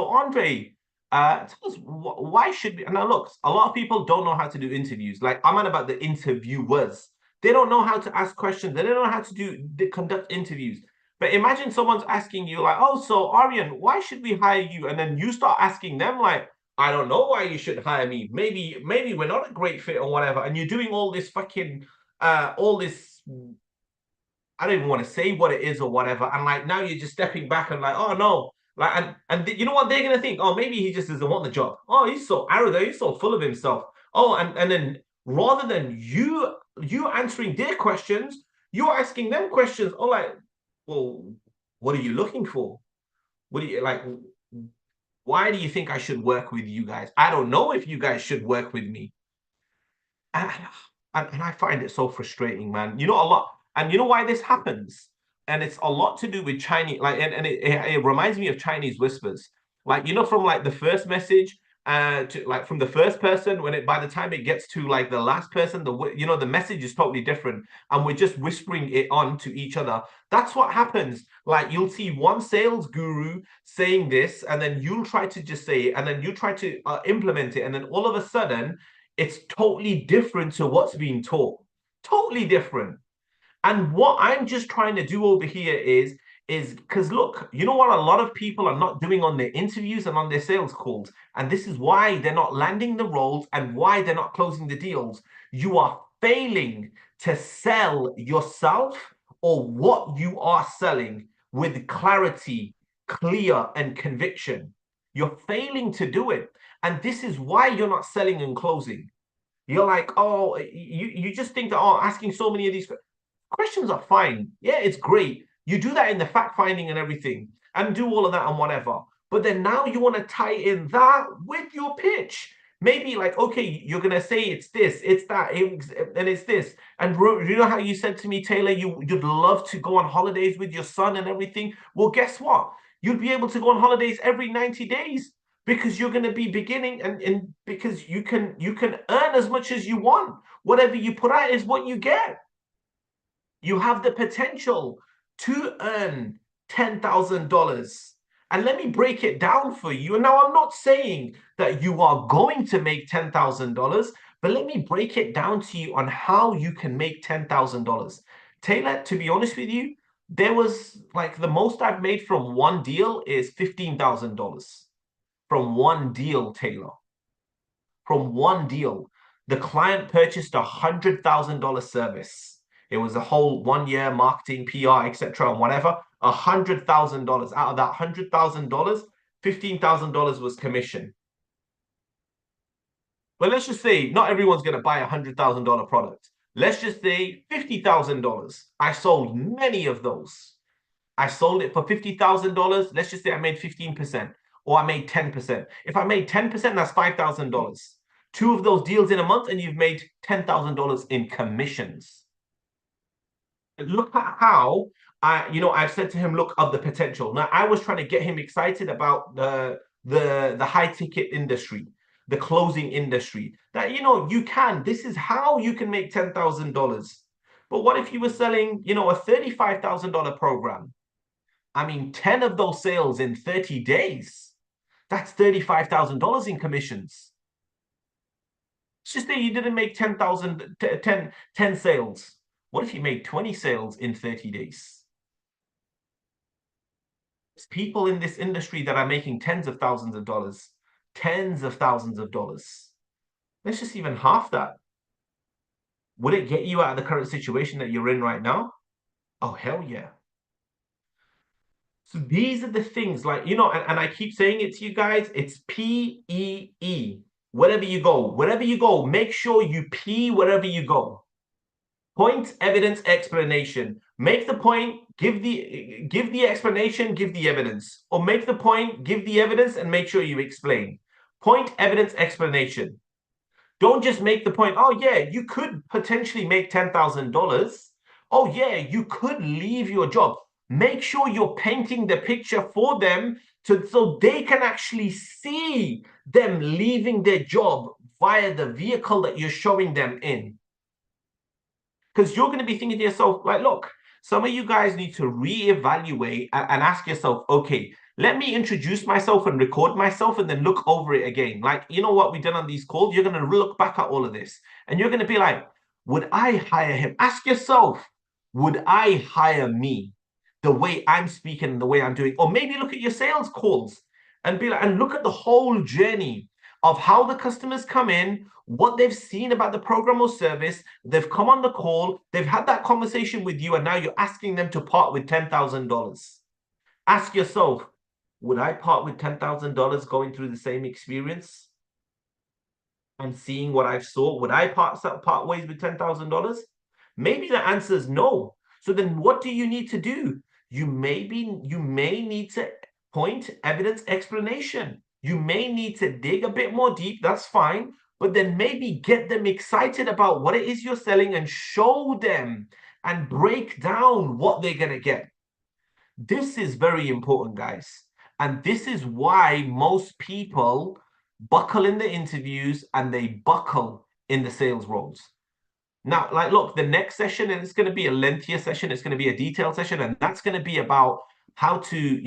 A: Andre, tell us, why should we? And now look, a lot of people don't know how to do interviews. Like, I'm on about the interviewers. They don't know how to ask questions. They don't know how to conduct interviews. But imagine someone's asking you like, oh, so Aryan, why should we hire you? And then you start asking them like, I don't know why you should hire me. Maybe we're not a great fit or whatever. And you're doing all this fucking, all this, I don't even want to say what it is or whatever. And like, now you're just stepping back and like, oh no. Like, and you know what they're going to think? Oh, maybe he just doesn't want the job. Oh, he's so arrogant. He's so full of himself. Oh, and then rather than you answering their questions, you're asking them questions. Oh, like, well, what are you looking for? What do you like? Why do you think I should work with you guys? I don't know if you guys should work with me. And I find it so frustrating, man. You know, a lot. And you know why this happens? And it's a lot to do with Chinese, like, and it reminds me of Chinese whispers. Like, you know, from like the first message to like from the first person, when by the time it gets to like the last person, the message is totally different, and we're just whispering it on to each other. That's what happens. Like, you'll see one sales guru saying this, and then you'll try to just say it, and then you try to implement it, and then all of a sudden it's totally different to what's being taught. Totally different. And what I'm just trying to do over here is because look, you know what a lot of people are not doing on their interviews and on their sales calls, and this is why they're not landing the roles and why they're not closing the deals. You are failing to sell yourself or what you are selling with clarity, clear, and conviction. You're failing to do it. And this is why you're not selling and closing. You're like, oh, you just think that, oh, asking so many of these questions are fine. Yeah, it's great. You do that in the fact finding and everything and do all of that and whatever. But then now you want to tie in that with your pitch. Maybe like, okay, you're going to say it's this, it's that, and it's this. And you know how you said to me, Taylor, you'd love to go on holidays with your son and everything? Well, guess what? You'd be able to go on holidays every 90 days because you're going to be beginning and because you can earn as much as you want. Whatever you put out is what you get. You have the potential to earn $10,000. And let me break it down for you. And now I'm not saying that you are going to make $10,000, but let me break it down to you on how you can make $10,000. Taylor, to be honest with you, there was like the most I've made from one deal is $15,000. From one deal, Taylor. From one deal. The client purchased a $100,000 service. It was a whole 1 year marketing, PR, etc., and whatever. $100,000. Out of that $100,000, $15,000 was commission. But let's just say not everyone's going to buy a $100,000 product. Let's just say $50,000. I sold many of those. I sold it for $50,000. Let's just say I made 15%, or I made 10%. If I made 10%, that's $5,000. 2 of those deals in a month, and you've made $10,000 in commissions. Look at how I've said to him, look of the potential. Now, I was trying to get him excited about the high ticket industry, the closing industry. That you can. This is how you can make $10,000. But what if you were selling, a $35,000 program? I mean, 10 of those sales in 30 days. That's $35,000 in commissions. It's just that you didn't make 10 sales. What if you made 20 sales in 30 days? There's people in this industry that are making tens of thousands of dollars. Tens of thousands of dollars. Let's just even half that. Would it get you out of the current situation that you're in right now? Oh, hell yeah. So these are the things, like, and I keep saying it to you guys, it's PEE. Wherever you go, make sure you P wherever you go. Point, evidence, explanation. Make the point, give the explanation, give the evidence. Or make the point, give the evidence, and make sure you explain. Point, evidence, explanation. Don't just make the point, oh yeah, you could potentially make $10,000. Oh yeah, you could leave your job. Make sure you're painting the picture for them so they can actually see them leaving their job via the vehicle that you're showing them in. Because you're going to be thinking to yourself, like, look, some of you guys need to reevaluate and ask yourself, okay, let me introduce myself and record myself and then look over it again. Like, you know what we've done on these calls? You're going to look back at all of this and you're going to be like, would I hire him? Ask yourself, would I hire me? The way I'm speaking and the way I'm doing, or maybe look at your sales calls and be like, and look at the whole journey of how the customers come in, what they've seen about the program or service, they've come on the call, they've had that conversation with you, and now you're asking them to part with $10,000. Ask yourself, would I part with $10,000 going through the same experience and seeing what I've saw? Would I part ways with $10,000? Maybe the answer is no. So then what do you need to do? You may need to point, evidence, explanation. You may need to dig a bit more deep. That's fine. But then maybe get them excited about what it is you're selling and show them and break down what they're going to get. This is very important, guys. And this is why most people buckle in the interviews and they buckle in the sales roles. Now, like, look, the next session, and it's going to be a lengthier session. It's going to be a detailed session, and that's going to be about how to,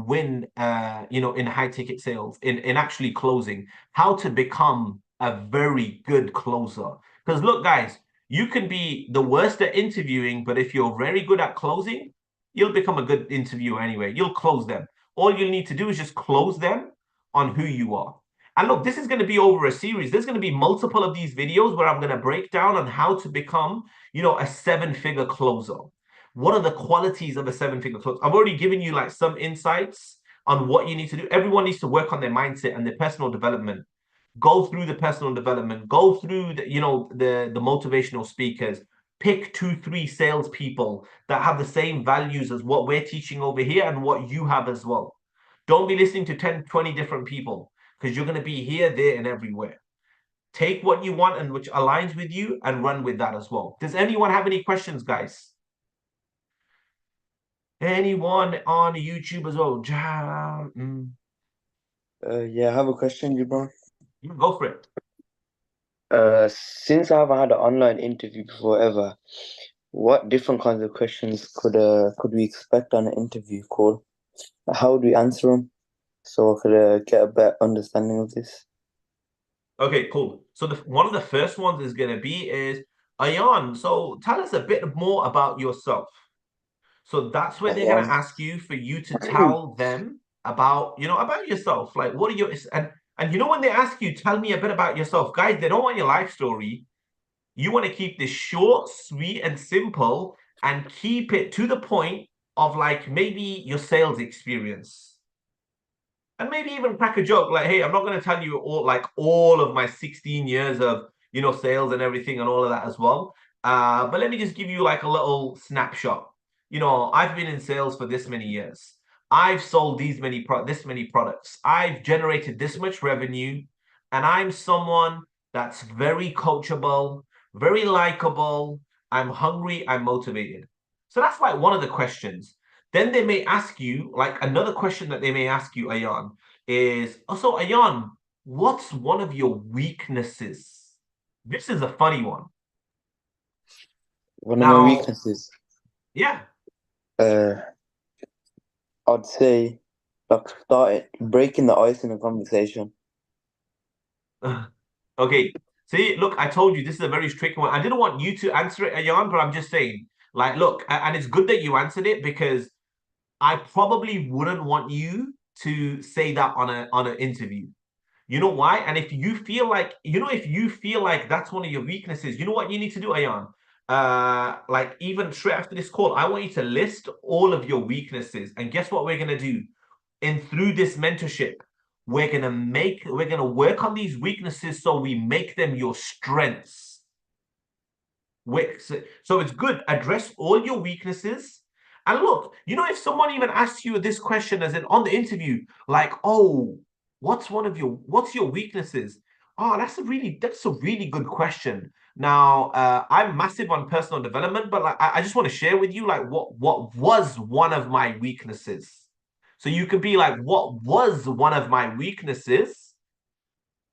A: win, in high ticket sales, in actually closing, how to become a very good closer. Because look, guys, you can be the worst at interviewing, but if you're very good at closing, you'll become a good interviewer anyway. You'll close them. All you need to do is just close them on who you are. And look, this is going to be over a series. There's going to be multiple of these videos where I'm going to break down on how to become, a 7-figure closer. What are the qualities of a 7-figure closer? I've already given you like some insights on what you need to do. Everyone needs to work on their mindset and their personal development. Go through the personal development. Go through the motivational speakers. Pick 2-3 salespeople that have the same values as what we're teaching over here and what you have as well. Don't be listening to 10, 20 different people, because you're going to be here, there, and everywhere. Take what you want and which aligns with you and run with that as well. Does anyone have any questions, guys? Anyone on YouTube as well?
N: Yeah, I have a question, Gibran.
A: Go for it.
N: Since I haven't had an online interview before ever, what different kinds of questions could we expect on an interview call? How do we answer them? So I could get a better understanding of this.
A: Okay, cool. So one of the first ones is going to be Ayan, so tell us a bit more about yourself. So that's where they're going to ask you for you to tell them about, about yourself. Like, what are your, and when they ask you, tell me a bit about yourself, guys, they don't want your life story. You want to keep this short, sweet, and simple and keep it to the point of like maybe your sales experience. And maybe even crack a joke like, hey, I'm not going to tell you all of my 16 years of, sales and everything and all of that as well. But let me just give you like a little snapshot. I've been in sales for this many years. I've sold this many products. I've generated this much revenue, and I'm someone that's very coachable, very likable. I'm hungry, I'm motivated. So that's like one of the questions. Then they may ask you, like another question that they may ask you, Ayan, is, so Ayan, what's one of your weaknesses? This is a funny one.
N: One of my weaknesses.
A: Yeah.
N: I'd say like breaking the ice in a conversation.
A: Okay. See, look, I told you this is a very tricky one. I didn't want you to answer it, Ayan, but I'm just saying, like, look, and it's good that you answered it because I probably wouldn't want you to say that on an interview. You know why? And if you feel like, that's one of your weaknesses, you know what you need to do, Ayan? Like even straight after this call, I want you to list all of your weaknesses. And guess what we're gonna do? Through this mentorship, we're gonna work on these weaknesses so we make them your strengths. So it's good. Address all your weaknesses. And look, if someone even asks you this question as in on the interview, like, oh, what's your weaknesses? Oh, that's a really good question. Now, I'm massive on personal development, but like I just want to share with you like what was one of my weaknesses. So you could be like, what was one of my weaknesses?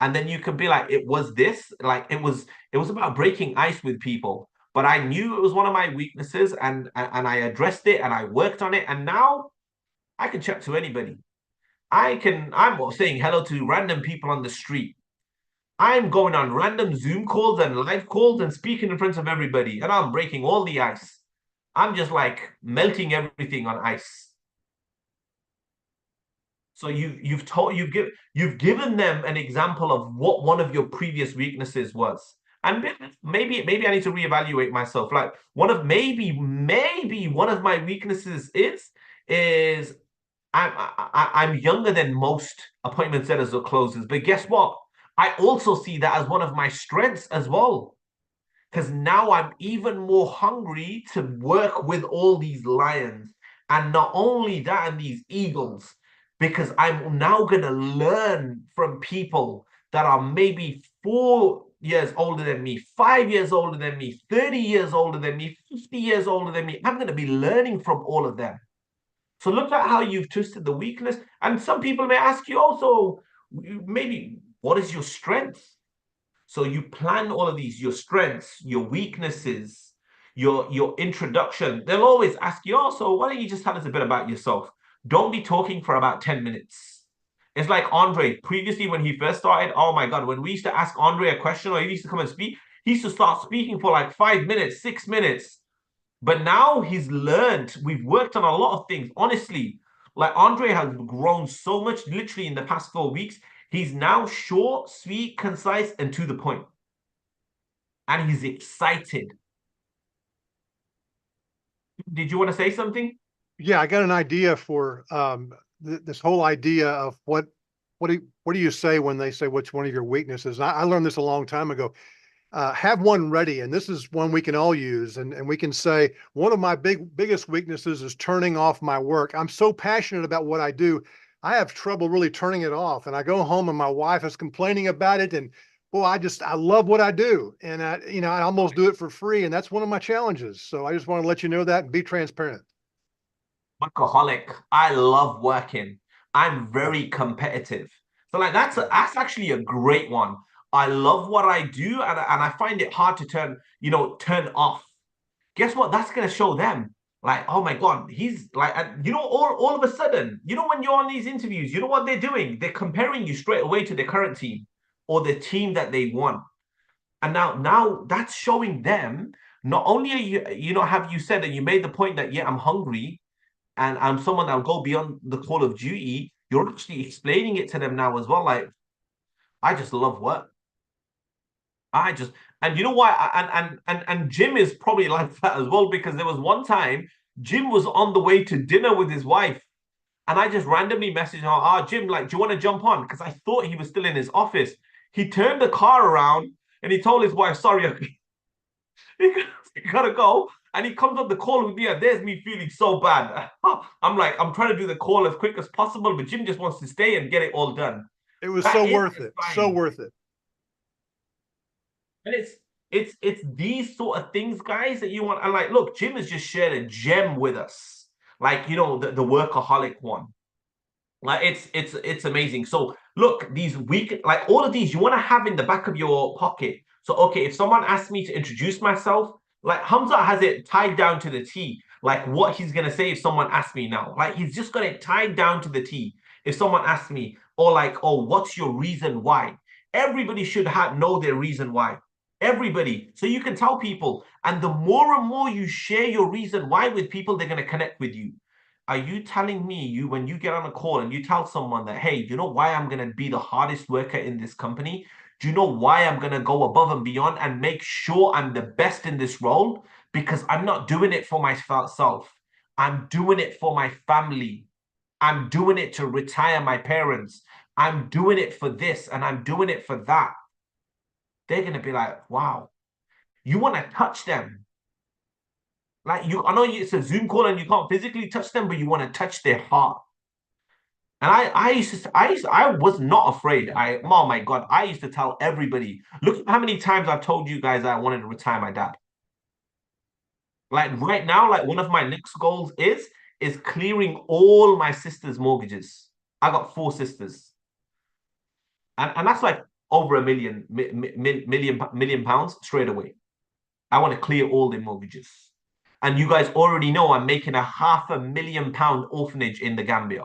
A: And then you could be like, it was this, like it was about breaking ice with people. But I knew it was one of my weaknesses, and I addressed it and I worked on it, and now I can chat to anybody. I'm saying hello to random people on the street. I'm going on random Zoom calls and live calls and speaking in front of everybody, and I'm breaking all the ice. I'm just like melting everything on ice. So you've given them an example of what one of your previous weaknesses was. And maybe I need to reevaluate myself. Like maybe one of my weaknesses is I'm younger than most appointment setters or closers. But guess what? I also see that as one of my strengths as well. Because now I'm even more hungry to work with all these lions. And not only that, and these eagles, because I'm now going to learn from people that are maybe 4 years older than me, 5 years older than me, 30 years older than me, 50 years older than me. I'm going to be learning from all of them. So look at how you've twisted the weakness. And some people may ask you also, maybe, what is your strength? So you plan all of these, your strengths, your weaknesses, your introduction. They'll always ask you, oh, so why don't you just tell us a bit about yourself? Don't be talking for about 10 minutes. It's like Andre, previously when he first started, oh my God, when we used to ask Andre a question or he used to come and speak, he used to start speaking for like 5 minutes, 6 minutes. But now he's learned, we've worked on a lot of things, honestly. Like Andre has grown so much literally in the past 4 weeks. He's now short, sweet, concise, and to the point. And he's excited. Did you want to say something?
K: Yeah, I got an idea for this whole idea of what do you say when they say what's one of your weaknesses? And I learned this a long time ago. Have one ready, and this is one we can all use, and we can say one of my biggest weaknesses is turning off my work. I'm so passionate about what I do, I have trouble really turning it off, and I go home and my wife is complaining about it, and boy, I love what I do, and I almost do it for free, and that's one of my challenges. So I just want to let you know that and be transparent.
A: Workaholic. I love working. I'm very competitive. So like that's actually a great one. I love what I do, and I find it hard to turn off. Guess what? That's gonna show them. Like, oh my God, he's like, all of a sudden, when you're on these interviews, you know what they're doing? They're comparing you straight away to the current team or the team that they won. And now that's showing them, not only are you, have you said that you made the point that, yeah, I'm hungry and I'm someone that'll go beyond the call of duty, you're actually explaining it to them now as well. Like, I just love work. And you know why? And Jim is probably like that as well, because there was one time Jim was on the way to dinner with his wife. And I just randomly messaged him, Jim, like, do you want to jump on? Because I thought he was still in his office. He turned the car around and he told his wife, sorry, he gotta go. And he comes on the call with me, and there's me feeling so bad. I'm like, I'm trying to do the call as quick as possible, but Jim just wants to stay and get it all done.
K: It was so worth it. So worth it.
A: And it's these sort of things, guys, that you want. And like, look, Jim has just shared a gem with us. Like, you know, the workaholic one. Like, it's amazing. So look, these like all of these you want to have in the back of your pocket. So, okay, if someone asks me to introduce myself, like Hamza has it tied down to the T, like what he's going to say if someone asks me now. Like, he's just got it tied down to the T. If someone asks me, or like, oh, what's your reason why? Everybody should know their reason why. Everybody. So you can tell people. And the more and more you share your reason why with people, they're going to connect with you. Are you telling me, when you get on a call and you tell someone that, hey, you know why I'm going to be the hardest worker in this company? Do you know why I'm going to go above and beyond and make sure I'm the best in this role? Because I'm not doing it for myself. I'm doing it for my family. I'm doing it to retire my parents. I'm doing it for this and I'm doing it for that. They're going to be like, wow, you want to touch them. Like, I know it's a Zoom call and you can't physically touch them, but you want to touch their heart. And I was not afraid. Oh my God, I used to tell everybody, look at how many times I've told you guys I wanted to retire my dad. Like right now, like one of my next goals is clearing all my sister's mortgages. I got 4 sisters. And that's like over $1 million pounds straight away. I want to clear all their mortgages. And you guys already know I'm making a £500,000 orphanage in the Gambia.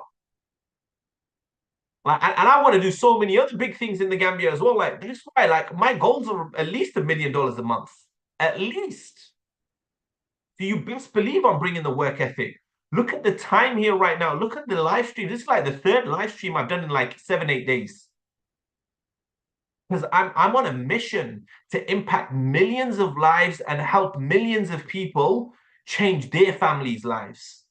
A: And I want to do so many other big things in the Gambia as well. Like, this is why, like, my goals are at least $1 million a month. At least. So you best believe I'm bringing the work ethic. Look at the time here right now. Look at the live stream. This is like the 3rd live stream I've done in like 7-8 days. Because I'm on a mission to impact millions of lives and help millions of people change their families' lives.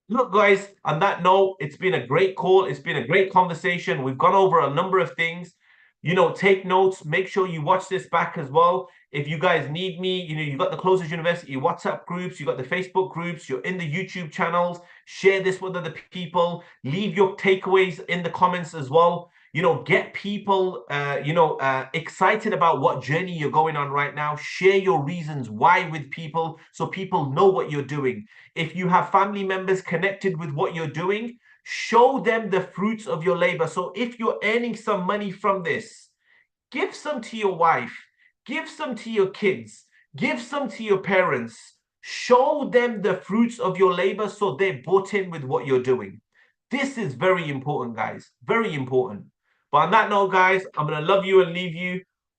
A: Look, guys, on that note, it's been a great call. It's been a great conversation. We've gone over a number of things. You know, take notes. Make sure you watch this back as well. If you guys need me, you know, you've got the Closers University WhatsApp groups. You've got the Facebook groups. You're in the YouTube channels. Share this with other people. Leave your takeaways in the comments as well. You know, get people, excited about what journey you're going on right now. Share your reasons why with people so people know what you're doing. If you have family members connected with what you're doing, show them the fruits of your labor. So if you're earning some money from this, give some to your wife, give some to your kids, give some to your parents. Show them the fruits of your labor so they're bought in with what you're doing. This is very important, guys. Very important. But on that note, guys, I'm going to love you and leave you.